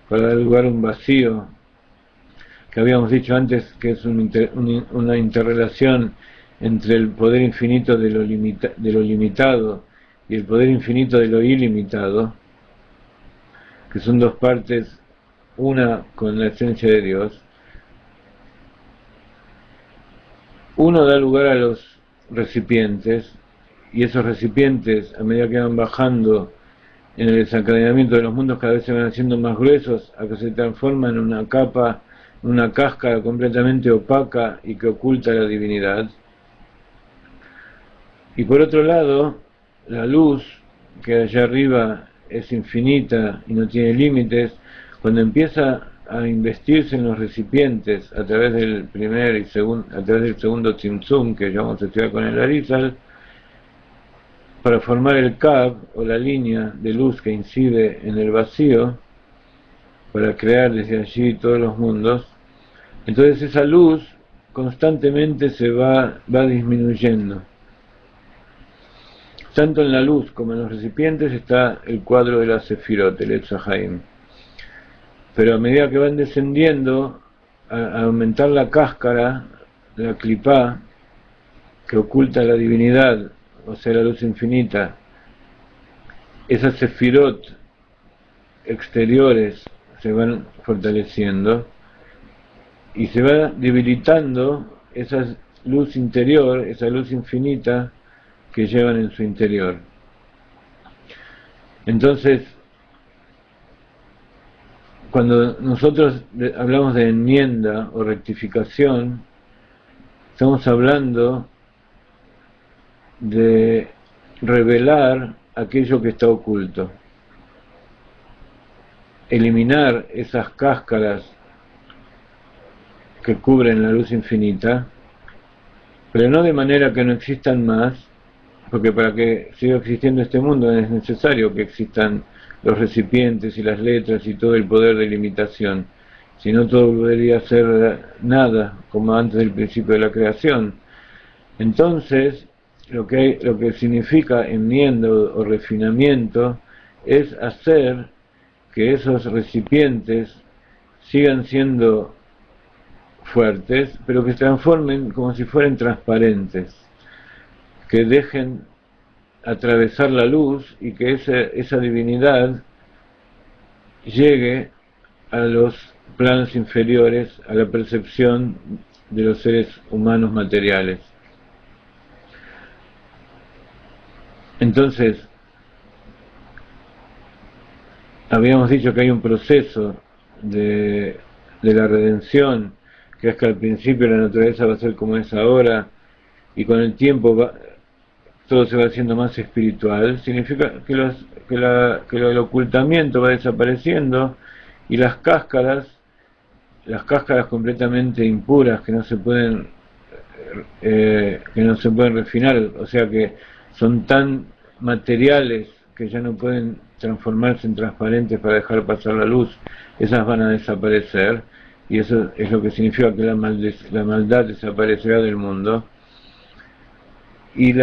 para dar lugar a un vacío, que habíamos dicho antes que es una interrelación entre el poder infinito de lo limitado y el poder infinito de lo ilimitado, que son dos partes, una con la esencia de Dios. Uno da lugar a los recipientes, y esos recipientes, a medida que van bajando en el desencadenamiento de los mundos, cada vez se van haciendo más gruesos, hasta que se transforman en una capa, una cáscara completamente opaca y que oculta la divinidad. Y por otro lado, la luz, que allá arriba es infinita y no tiene límites, cuando empieza a investirse en los recipientes a través del segundo Tzimtzum, que ya vamos a estudiar con el Arizal, para formar el Kav, o la línea de luz que incide en el vacío, para crear desde allí todos los mundos. Entonces esa luz constantemente se va disminuyendo. Tanto en la luz como en los recipientes está el cuadro de la Sefirot, el Etz HaChaim. Pero a medida que van descendiendo, a aumentar la cáscara, la clipá, que oculta la divinidad, o sea, la luz infinita, esas Sefirot exteriores se van fortaleciendo y se va debilitando esa luz interior, esa luz infinita que llevan en su interior. Entonces, cuando nosotros hablamos de enmienda o rectificación, estamos hablando de revelar aquello que está oculto, eliminar esas cáscaras que cubren la luz infinita, pero no de manera que no existan más, porque para que siga existiendo este mundo es necesario que existan los recipientes y las letras y todo el poder de limitación. Si no, todo volvería a ser nada, como antes del principio de la creación. Entonces, lo que significa enmienda o refinamiento es hacer que esos recipientes sigan siendo fuertes, pero que se transformen como si fueran transparentes, que dejen atravesar la luz y que esa divinidad llegue a los planos inferiores, a la percepción de los seres humanos materiales. Entonces, habíamos dicho que hay un proceso de la redención, que es que al principio la naturaleza va a ser como es ahora, y con el tiempo todo se va haciendo más espiritual. Significa que el ocultamiento va desapareciendo, y las cáscaras completamente impuras que no se pueden refinar, o sea que son tan materiales que ya no pueden transformarse en transparentes para dejar pasar la luz, esas van a desaparecer, y eso es lo que significa que la maldad desaparecerá del mundo, y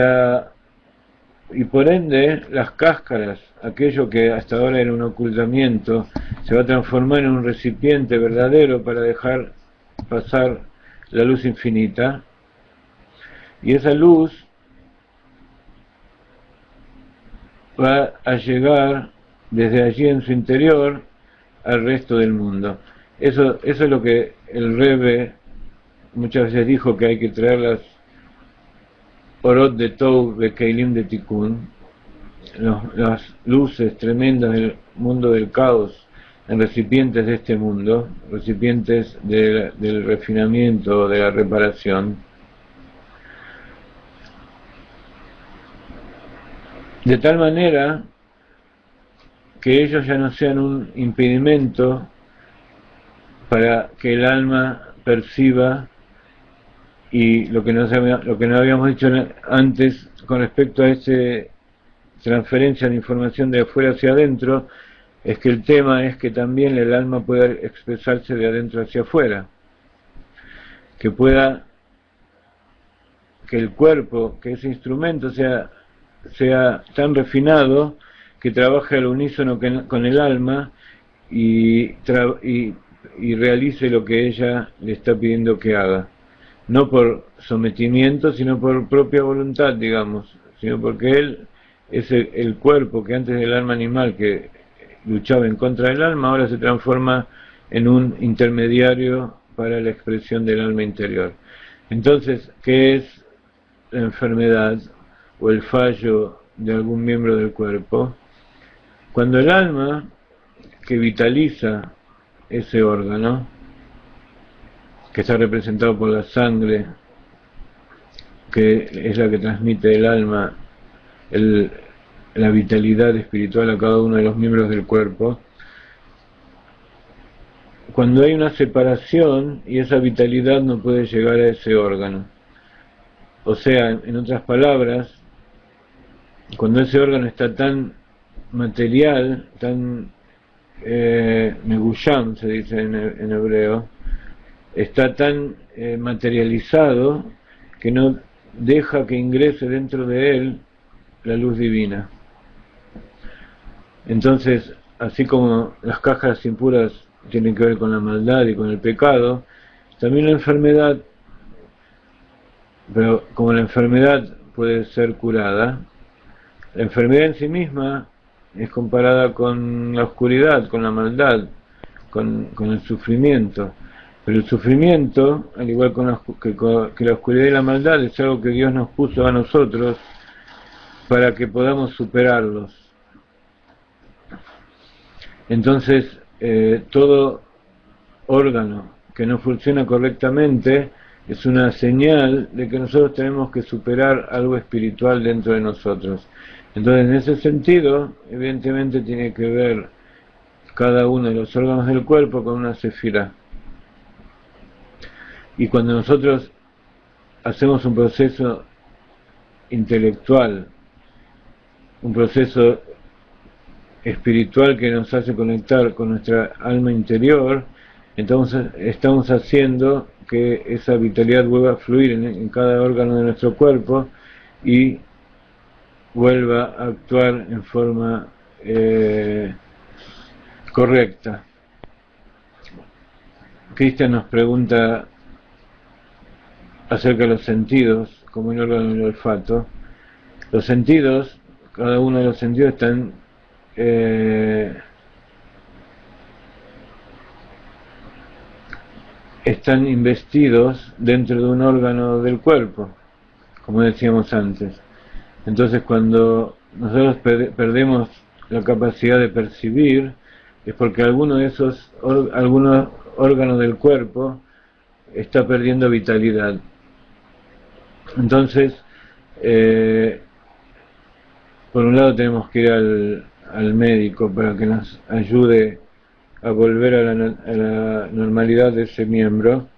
por ende las cáscaras, aquello que hasta ahora era un ocultamiento, se va a transformar en un recipiente verdadero para dejar pasar la luz infinita, y esa luz va a llegar desde allí en su interior al resto del mundo. Eso es lo que el Rebbe muchas veces dijo, que hay que traer las Orot de Tov Bekeilim de Tikkun, las luces tremendas del mundo del caos, en recipientes de este mundo, recipientes del refinamiento, de la reparación, de tal manera que ellos ya no sean un impedimento para que el alma perciba, y lo que no habíamos dicho antes con respecto a esa transferencia de información de afuera hacia adentro, es que el tema es que también el alma pueda expresarse de adentro hacia afuera, que el cuerpo, que ese instrumento sea tan refinado que trabaje al unísono con el alma y realice lo que ella le está pidiendo que haga, no por sometimiento, sino por propia voluntad, digamos, sino porque él es el cuerpo que antes del alma animal, que luchaba en contra del alma, ahora se transforma en un intermediario para la expresión del alma interior. Entonces, ¿qué es la enfermedad o el fallo de algún miembro del cuerpo? Cuando el alma, que vitaliza ese órgano, que está representado por la sangre, que es la que transmite el alma la vitalidad espiritual a cada uno de los miembros del cuerpo, cuando hay una separación y esa vitalidad no puede llegar a ese órgano, o sea, en otras palabras, cuando ese órgano está tan material, tan megusham se dice en hebreo, está tan materializado que no deja que ingrese dentro de él la luz divina. Entonces, así como las cajas impuras tienen que ver con la maldad y con el pecado, también la enfermedad, pero como la enfermedad puede ser curada, la enfermedad en sí misma es comparada con la oscuridad, con la maldad, con el sufrimiento. Pero el sufrimiento, al igual que la oscuridad y la maldad, es algo que Dios nos puso a nosotros para que podamos superarlos. Entonces, todo órgano que no funciona correctamente es una señal de que nosotros tenemos que superar algo espiritual dentro de nosotros. Entonces, en ese sentido, evidentemente tiene que ver cada uno de los órganos del cuerpo con una sefirá. Y cuando nosotros hacemos un proceso intelectual un proceso espiritual que nos hace conectar con nuestra alma interior. Entonces estamos haciendo que esa vitalidad vuelva a fluir en cada órgano de nuestro cuerpo y vuelva a actuar en forma correcta. Cristian nos pregunta acerca de los sentidos, como el órgano del olfato. Los sentidos, cada uno de los sentidos están investidos dentro de un órgano del cuerpo, como decíamos antes. Entonces, cuando nosotros perdemos la capacidad de percibir, es porque algunos órganos del cuerpo está perdiendo vitalidad. Entonces, por un lado tenemos que ir al médico para que nos ayude a volver a la normalidad de ese miembro.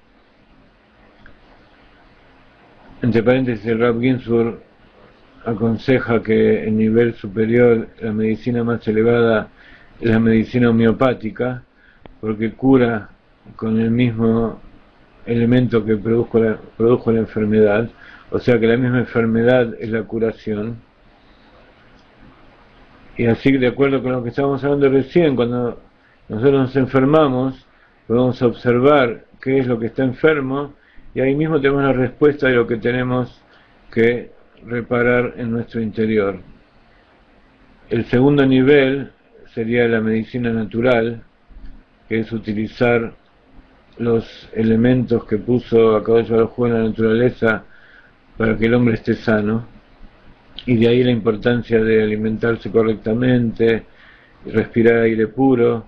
Entre paréntesis, el Rav Ginsburg aconseja que el nivel superior, la medicina más elevada, es la medicina homeopática, porque cura con el mismo elemento que produjo la enfermedad, o sea que la misma enfermedad es la curación. Y así, de acuerdo con lo que estábamos hablando recién, cuando nosotros nos enfermamos, podemos observar qué es lo que está enfermo, y ahí mismo tenemos la respuesta de lo que tenemos que reparar en nuestro interior. El segundo nivel sería la medicina natural, que es utilizar los elementos que puso Akadosh Baruj Hu en la naturaleza para que el hombre esté sano, y de ahí la importancia de alimentarse correctamente, respirar aire puro,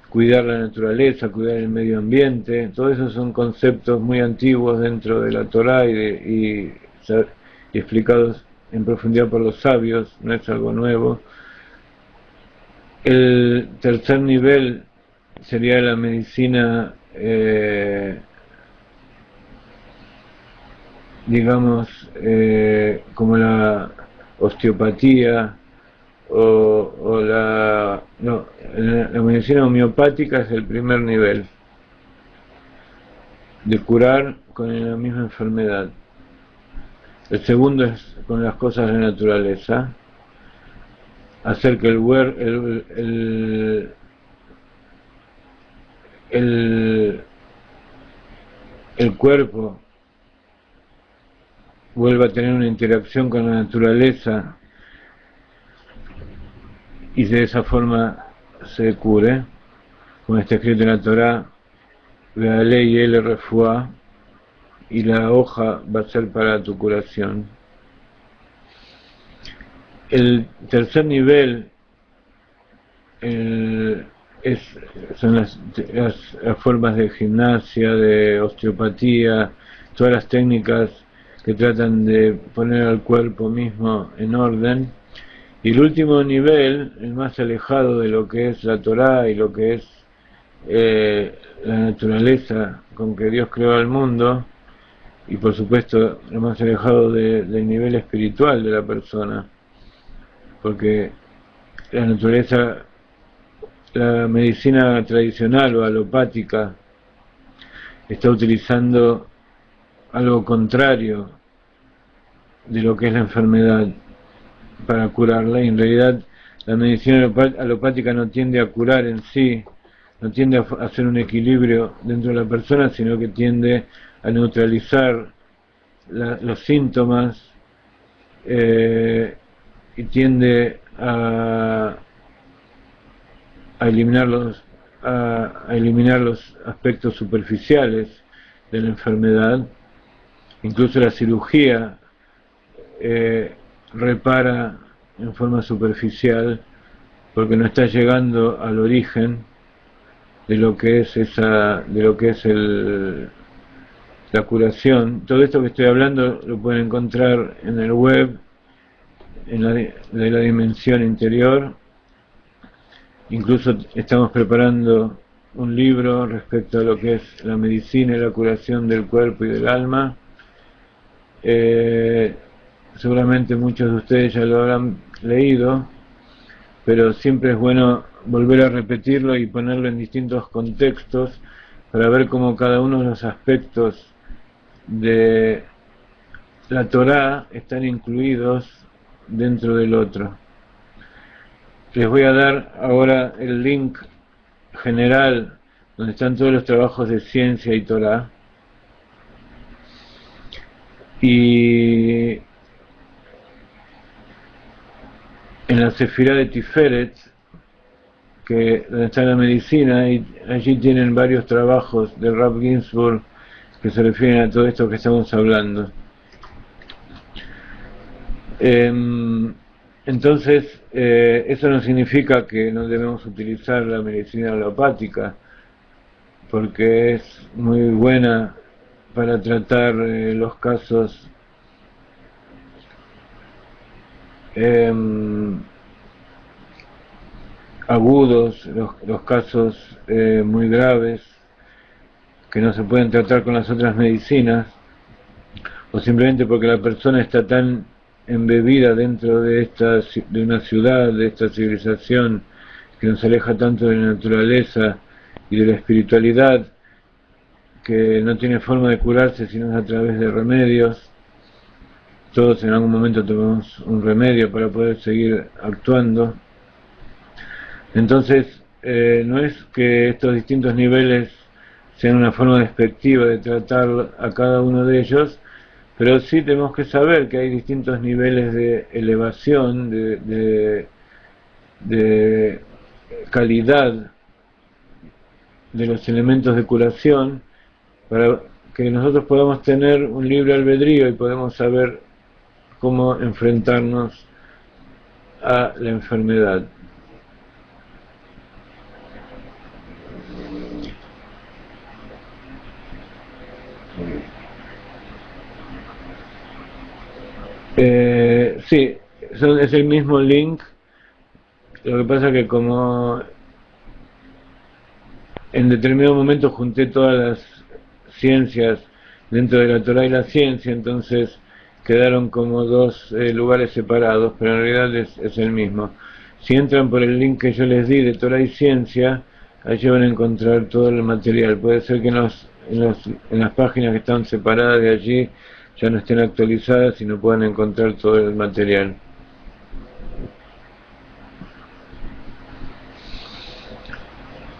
cuidar la naturaleza, cuidar el medio ambiente. Todos esos son conceptos muy antiguos dentro de la Torá y explicados en profundidad por los sabios, no es algo nuevo. El tercer nivel sería la medicina, como la osteopatía o la medicina homeopática. Es el primer nivel de curar con la misma enfermedad. El segundo es con las cosas de la naturaleza, hacer que el cuerpo vuelva a tener una interacción con la naturaleza y de esa forma se cure, como está escrito en la Torá, Veale y el refuá, y la hoja va a ser para tu curación. El tercer nivel son las formas de gimnasia, de osteopatía, todas las técnicas que tratan de poner al cuerpo mismo en orden. Y el último nivel, el más alejado de lo que es la Torá y lo que es la naturaleza con que Dios creó al mundo, y por supuesto lo más alejado del nivel espiritual de la persona, porque la naturaleza, la medicina tradicional o alopática está utilizando algo contrario de lo que es la enfermedad para curarla, y en realidad la medicina alopática no tiende a curar en sí, no tiende a hacer un equilibrio dentro de la persona, sino que tiende a neutralizar los síntomas y tiende a eliminar los aspectos superficiales de la enfermedad. Incluso la cirugía repara en forma superficial, porque no está llegando al origen de lo que es la curación. Todo esto que estoy hablando lo pueden encontrar en el web, de la dimensión interior. Incluso estamos preparando un libro respecto a lo que es la medicina y la curación del cuerpo y del alma. Seguramente muchos de ustedes ya lo habrán leído, pero siempre es bueno volver a repetirlo y ponerlo en distintos contextos para ver cómo cada uno de los aspectos de la Torá están incluidos dentro del otro. Les voy a dar ahora el link general donde están todos los trabajos de ciencia y Torá, y en la Sefirá de Tiferet, donde está la medicina, y allí tienen varios trabajos de Rav Ginsburg que se refieren a todo esto que estamos hablando. Entonces, eso no significa que no debemos utilizar la medicina alopática, porque es muy buena para tratar los casos agudos, los casos muy graves que no se pueden tratar con las otras medicinas, o simplemente porque la persona está tan embebida dentro de una ciudad, de esta civilización que nos aleja tanto de la naturaleza y de la espiritualidad, que no tiene forma de curarse sino a través de remedios. Todos en algún momento tomamos un remedio para poder seguir actuando. Entonces, no es que estos distintos niveles sean una forma despectiva de tratar a cada uno de ellos, pero sí tenemos que saber que hay distintos niveles de elevación, de calidad de los elementos de curación, para que nosotros podamos tener un libre albedrío y podamos saber cómo enfrentarnos a la enfermedad. Sí, es el mismo link. Lo que pasa que como en determinado momento junté todas las ciencias dentro de la Torá y la ciencia, entonces quedaron como dos lugares separados, pero en realidad es el mismo. Si entran por el link que yo les di de Torá y ciencia, allí van a encontrar todo el material. Puede ser que en las páginas que están separadas de allí ya no estén actualizadas y no puedan encontrar todo el material.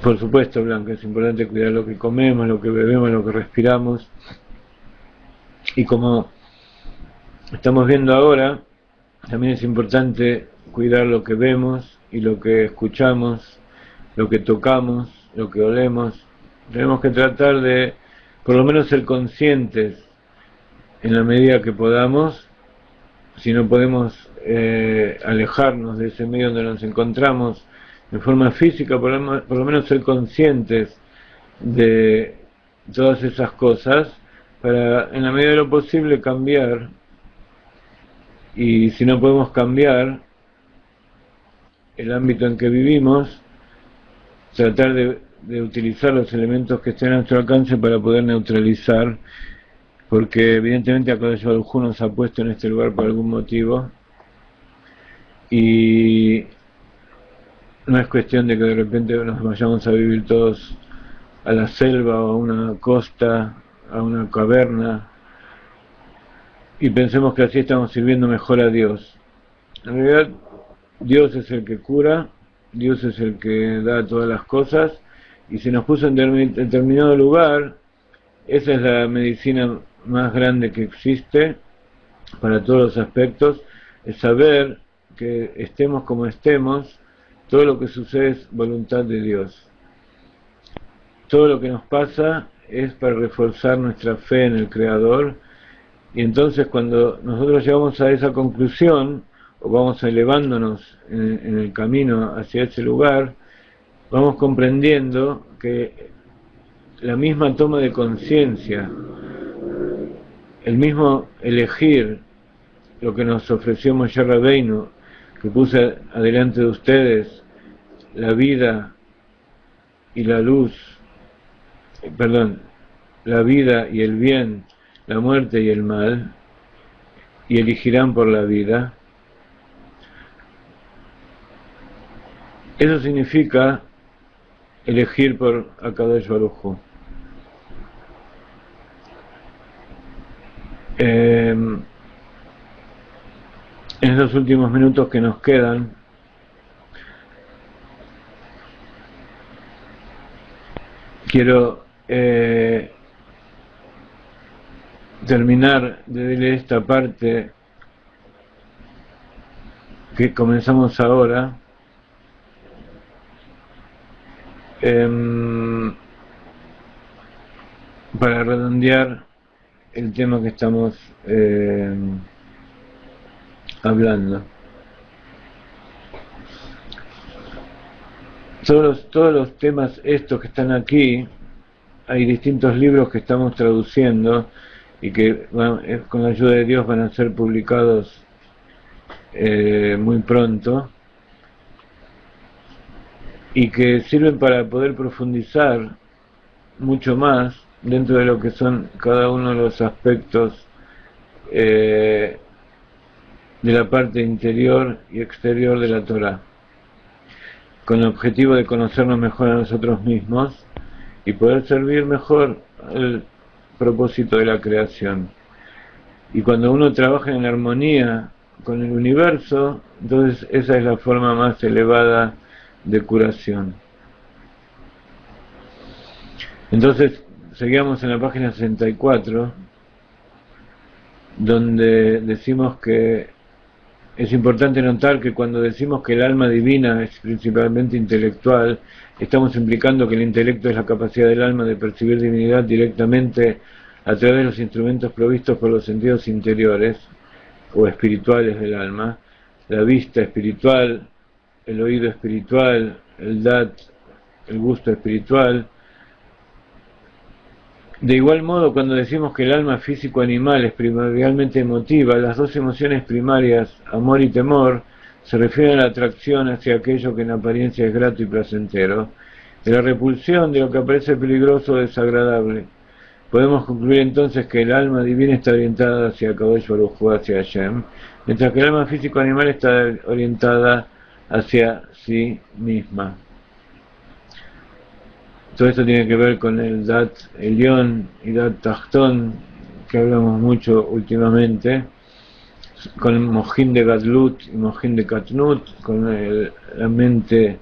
Por supuesto, Blanca, es importante cuidar lo que comemos, lo que bebemos, lo que respiramos. Y como estamos viendo ahora, también es importante cuidar lo que vemos y lo que escuchamos, lo que tocamos, lo que olemos. Tenemos que tratar de, por lo menos, ser conscientes en la medida que podamos. Si no podemos alejarnos de ese medio donde nos encontramos en forma física, por lo menos ser conscientes de todas esas cosas, para en la medida de lo posible cambiar. Y si no podemos cambiar el ámbito en que vivimos, tratar de utilizar los elementos que estén a nuestro alcance para poder neutralizar, porque evidentemente Akadosh Baruj Hu nos ha puesto en este lugar por algún motivo, y no es cuestión de que de repente nos vayamos a vivir todos a la selva o a una costa, a una caverna, y pensemos que así estamos sirviendo mejor a Dios. En realidad, Dios es el que cura, Dios es el que da todas las cosas, y si nos puso en determinado lugar, esa es la medicina más grande que existe para todos los aspectos, es saber que estemos como estemos, todo lo que sucede es voluntad de Dios. Todo lo que nos pasa es para reforzar nuestra fe en el Creador, y entonces cuando nosotros llegamos a esa conclusión, o vamos elevándonos en el camino hacia ese lugar, vamos comprendiendo que la misma toma de conciencia, el mismo elegir lo que nos ofreció Moshe Rabbeinu, que puse adelante de ustedes la vida y la luz, la vida y el bien, la muerte y el mal, y elegirán por la vida. Eso significa elegir por Akadosh Baruj Hu. En estos últimos minutos que nos quedan, quiero terminar de leer esta parte que comenzamos ahora, para redondear el tema que estamos hablando. Todos los temas estos que están aquí, hay distintos libros que estamos traduciendo y que con la ayuda de Dios van a ser publicados muy pronto, y que sirven para poder profundizar mucho más dentro de lo que son cada uno de los aspectos de la parte interior y exterior de la Torá, con el objetivo de conocernos mejor a nosotros mismos y poder servir mejor al propósito de la creación. Y cuando uno trabaja en armonía con el universo, entonces esa es la forma más elevada de curación. Entonces, seguimos en la página 64, donde decimos que es importante notar que cuando decimos que el alma divina es principalmente intelectual, estamos implicando que el intelecto es la capacidad del alma de percibir divinidad directamente a través de los instrumentos provistos por los sentidos interiores o espirituales del alma, la vista espiritual, el oído espiritual, el dat, el gusto espiritual. De igual modo, cuando decimos que el alma físico-animal es primordialmente emotiva, las dos emociones primarias, amor y temor, se refieren a la atracción hacia aquello que en apariencia es grato y placentero, de la repulsión de lo que parece peligroso o desagradable. Podemos concluir entonces que el alma divina está orientada hacia Kadosh Baruj Hu, hacia Hashem, mientras que el alma físico-animal está orientada hacia sí misma. Todo esto tiene que ver con el Dat Elión y Dat Tachtón, que hablamos mucho últimamente, con el Mojín de Gadlut y Mojín de Katnut, con la mente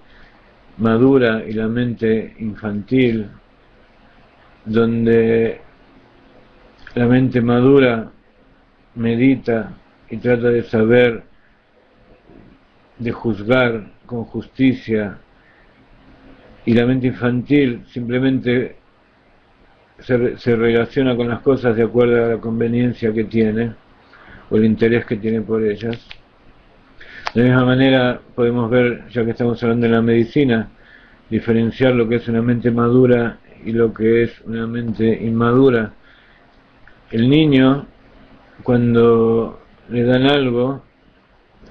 madura y la mente infantil, donde la mente madura medita y trata de saber, de juzgar con justicia, y la mente infantil simplemente se relaciona con las cosas de acuerdo a la conveniencia que tiene o el interés que tiene por ellas. De la misma manera podemos ver, ya que estamos hablando de la medicina, diferenciar lo que es una mente madura y lo que es una mente inmadura. El niño, cuando le dan algo,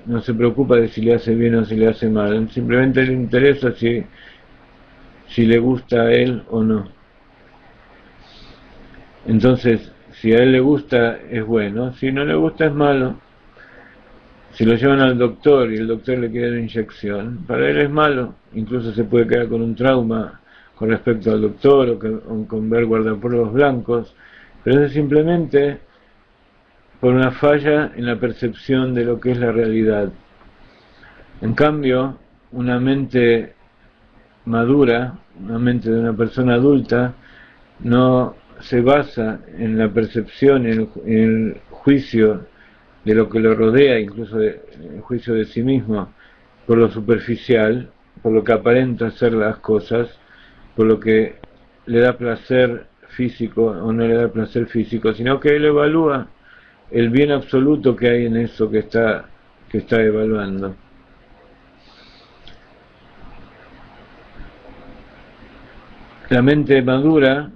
no se preocupa de si le hace bien o si le hace mal, simplemente le interesa si le gusta a él o no. Entonces, si a él le gusta es bueno, si no le gusta es malo. Si lo llevan al doctor y el doctor le quiere dar inyección, para él es malo, incluso se puede quedar con un trauma con respecto al doctor o con ver guardapolvos blancos, pero eso es simplemente por una falla en la percepción de lo que es la realidad. En cambio, una mente madura, una mente de una persona adulta, no se basa en la percepción, en el juicio de lo que lo rodea, incluso el juicio de sí mismo, por lo superficial, por lo que aparenta ser las cosas, por lo que le da placer físico o no le da placer físico, sino que él evalúa el bien absoluto que hay en eso que está evaluando. La mente madura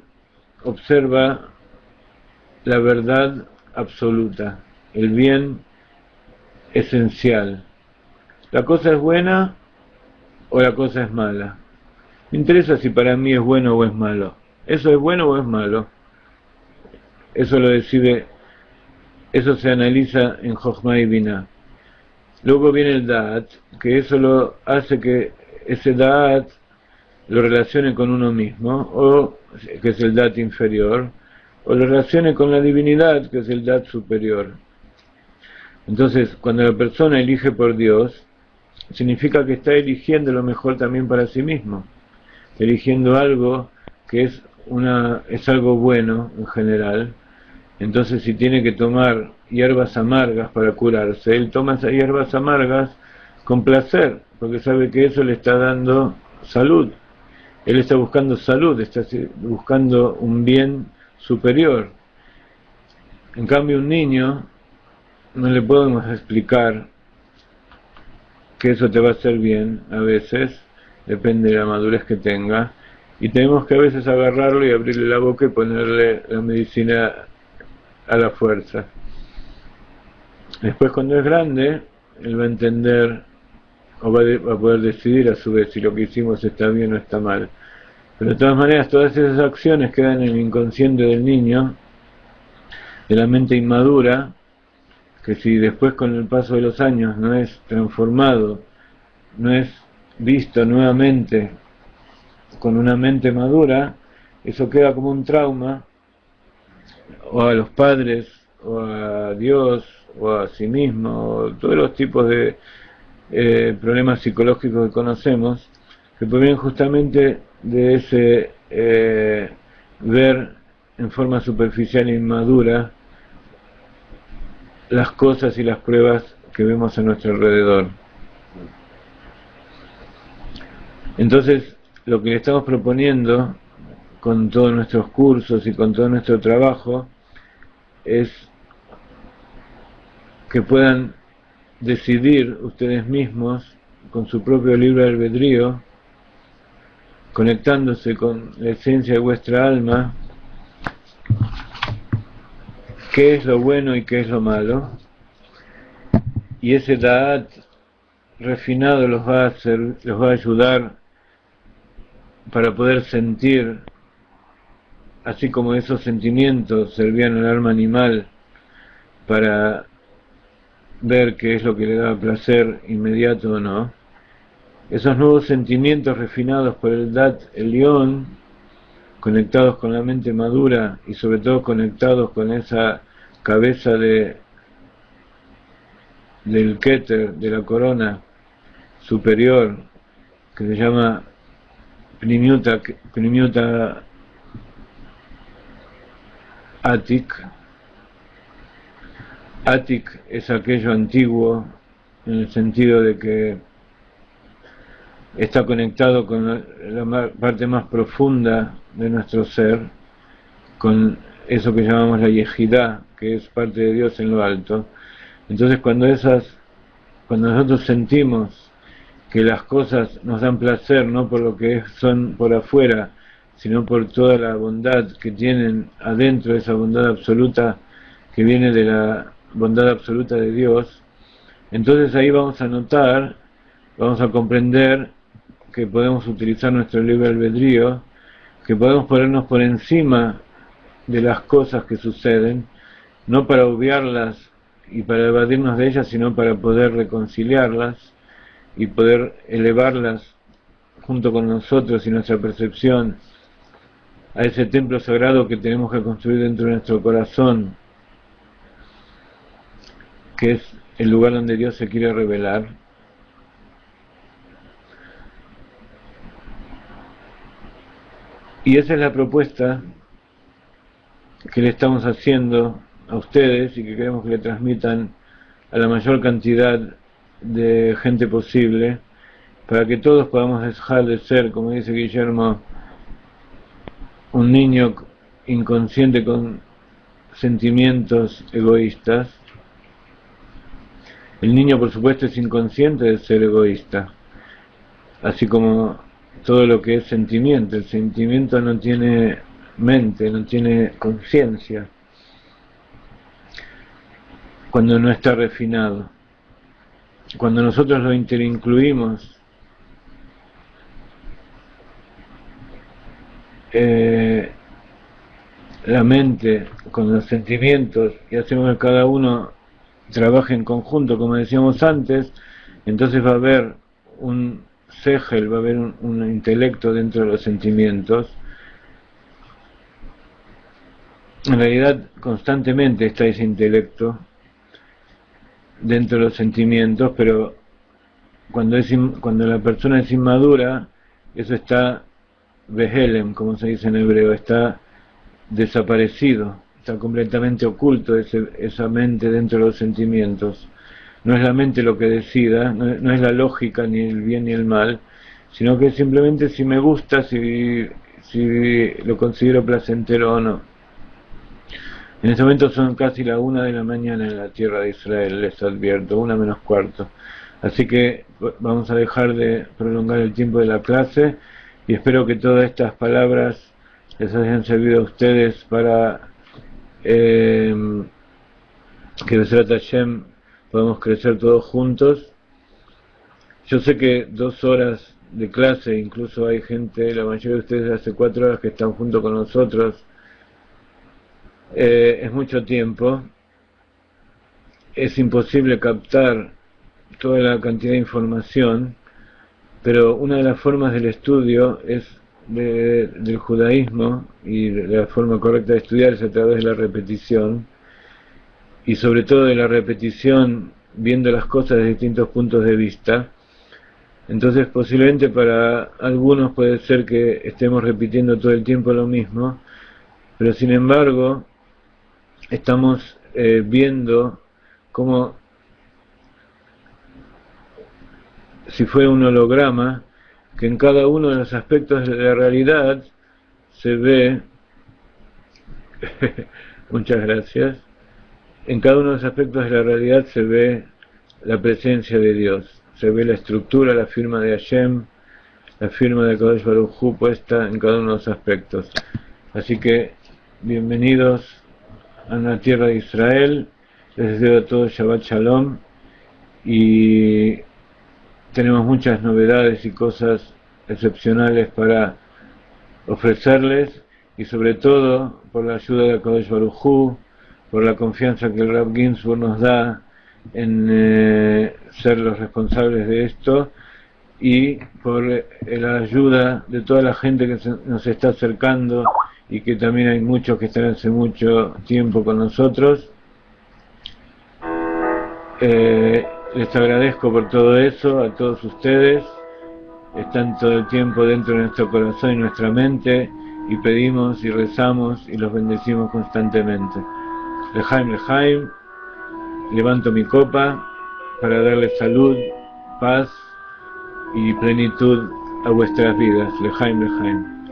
observa la verdad absoluta, el bien esencial. ¿La cosa es buena o la cosa es mala? Me interesa si para mí es bueno o es malo. ¿Eso es bueno o es malo? Eso lo decide, eso se analiza en Jochma y Binah. Luego viene el Da'at, que eso lo hace que ese Da'at lo relacione con uno mismo, o que es el Da'at inferior, o lo relacione con la divinidad, que es el Da'at superior. Entonces, cuando la persona elige por Dios, significa que está eligiendo lo mejor también para sí mismo, eligiendo algo que es algo bueno en general. Entonces, si tiene que tomar hierbas amargas para curarse, él toma esas hierbas amargas con placer, porque sabe que eso le está dando salud. Él está buscando salud, está buscando un bien superior. En cambio, un niño no le podemos explicar que eso te va a hacer bien. A veces depende de la madurez que tenga, y tenemos que a veces agarrarlo y abrirle la boca y ponerle la medicina a la fuerza. Después, cuando es grande, él va a entender, o va a poder decidir a su vez si lo que hicimos está bien o está mal. Pero de todas maneras, todas esas acciones quedan en el inconsciente del niño, de la mente inmadura, que si después con el paso de los años no es transformado, no es visto nuevamente con una mente madura, eso queda como un trauma, o a los padres, o a Dios, o a sí mismo, o todos los tipos de problemas psicológicos que conocemos, que provienen justamente de ese ver en forma superficial e inmadura las cosas y las pruebas que vemos a nuestro alrededor. Entonces, lo que le estamos proponiendo con todos nuestros cursos y con todo nuestro trabajo es que puedan decidir ustedes mismos con su propio libre albedrío, conectándose con la esencia de vuestra alma, qué es lo bueno y qué es lo malo, y ese Da'at refinado los va a ayudar para poder sentir, así como esos sentimientos servían al alma animal para ver qué es lo que le da placer inmediato o no. Esos nuevos sentimientos refinados por el Da'at Elión, conectados con la mente madura y sobre todo conectados con esa cabeza del Keter, de la corona superior, que se llama Pnimiuta Atik. Atik es aquello antiguo, en el sentido de que está conectado con la parte más profunda de nuestro ser, con eso que llamamos la Yejidá, que es parte de Dios en lo alto. Entonces, cuando nosotros sentimos que las cosas nos dan placer, no por lo que son por afuera, sino por toda la bondad que tienen adentro, esa bondad absoluta que viene de la bondad absoluta de Dios, entonces ahí vamos a notar, vamos a comprender que podemos utilizar nuestro libre albedrío, que podemos ponernos por encima de las cosas que suceden, no para obviarlas y para evadirnos de ellas, sino para poder reconciliarlas y poder elevarlas junto con nosotros y nuestra percepción a ese templo sagrado que tenemos que construir dentro de nuestro corazón, que es el lugar donde Dios se quiere revelar. Y esa es la propuesta que le estamos haciendo a ustedes y que queremos que le transmitan a la mayor cantidad de gente posible, para que todos podamos dejar de ser, como dice Guillermo, un niño inconsciente con sentimientos egoístas. El niño, por supuesto, es inconsciente de ser egoísta, así como todo lo que es sentimiento. El sentimiento no tiene mente, no tiene conciencia cuando no está refinado. Cuando nosotros lo interincluimos, la mente con los sentimientos, y hacemos que cada uno trabaje en conjunto, como decíamos antes, entonces va a haber un sehel, va a haber un intelecto dentro de los sentimientos. En realidad constantemente está ese intelecto dentro de los sentimientos, pero cuando la persona es inmadura, eso está behelem, como se dice en hebreo, está desaparecido, está completamente oculto esa mente dentro de los sentimientos. No es la mente lo que decida, no es la lógica ni el bien ni el mal, sino que simplemente si me gusta, si lo considero placentero o no. En este momento son casi la 1 de la mañana en la tierra de Israel, les advierto, 1 menos cuarto. Así que vamos a dejar de prolongar el tiempo de la clase y espero que todas estas palabras les hayan servido a ustedes para que Besrat Hashem podamos crecer todos juntos. Yo sé que 2 horas de clase, incluso hay gente, la mayoría de ustedes hace 4 horas que están junto con nosotros, es mucho tiempo, es imposible captar toda la cantidad de información, pero una de las formas del estudio del judaísmo y de la forma correcta de estudiar es a través de la repetición, y sobre todo de la repetición viendo las cosas desde distintos puntos de vista. Entonces posiblemente para algunos puede ser que estemos repitiendo todo el tiempo lo mismo, pero sin embargo estamos viendo como si fuera un holograma, que en cada uno de los aspectos de la realidad se ve muchas gracias, en cada uno de los aspectos de la realidad se ve la presencia de Dios, se ve la estructura, la firma de Hashem, la firma de Kadosh Baruj Hu puesta en cada uno de los aspectos. Así que bienvenidos a la tierra de Israel, les deseo a todos Shabbat Shalom, y tenemos muchas novedades y cosas excepcionales para ofrecerles, y sobre todo por la ayuda de Kadosh Baruj Hu, por la confianza que el Rav Ginsburg nos da en ser los responsables de esto, y por la ayuda de toda la gente que nos está acercando, y que también hay muchos que están hace mucho tiempo con nosotros. Les agradezco por todo eso, a todos ustedes. Están todo el tiempo dentro de nuestro corazón y nuestra mente, y pedimos y rezamos y los bendecimos constantemente. Lejaim, Lejaim, levanto mi copa para darle salud, paz y plenitud a vuestras vidas. Lejaim, Lejaim.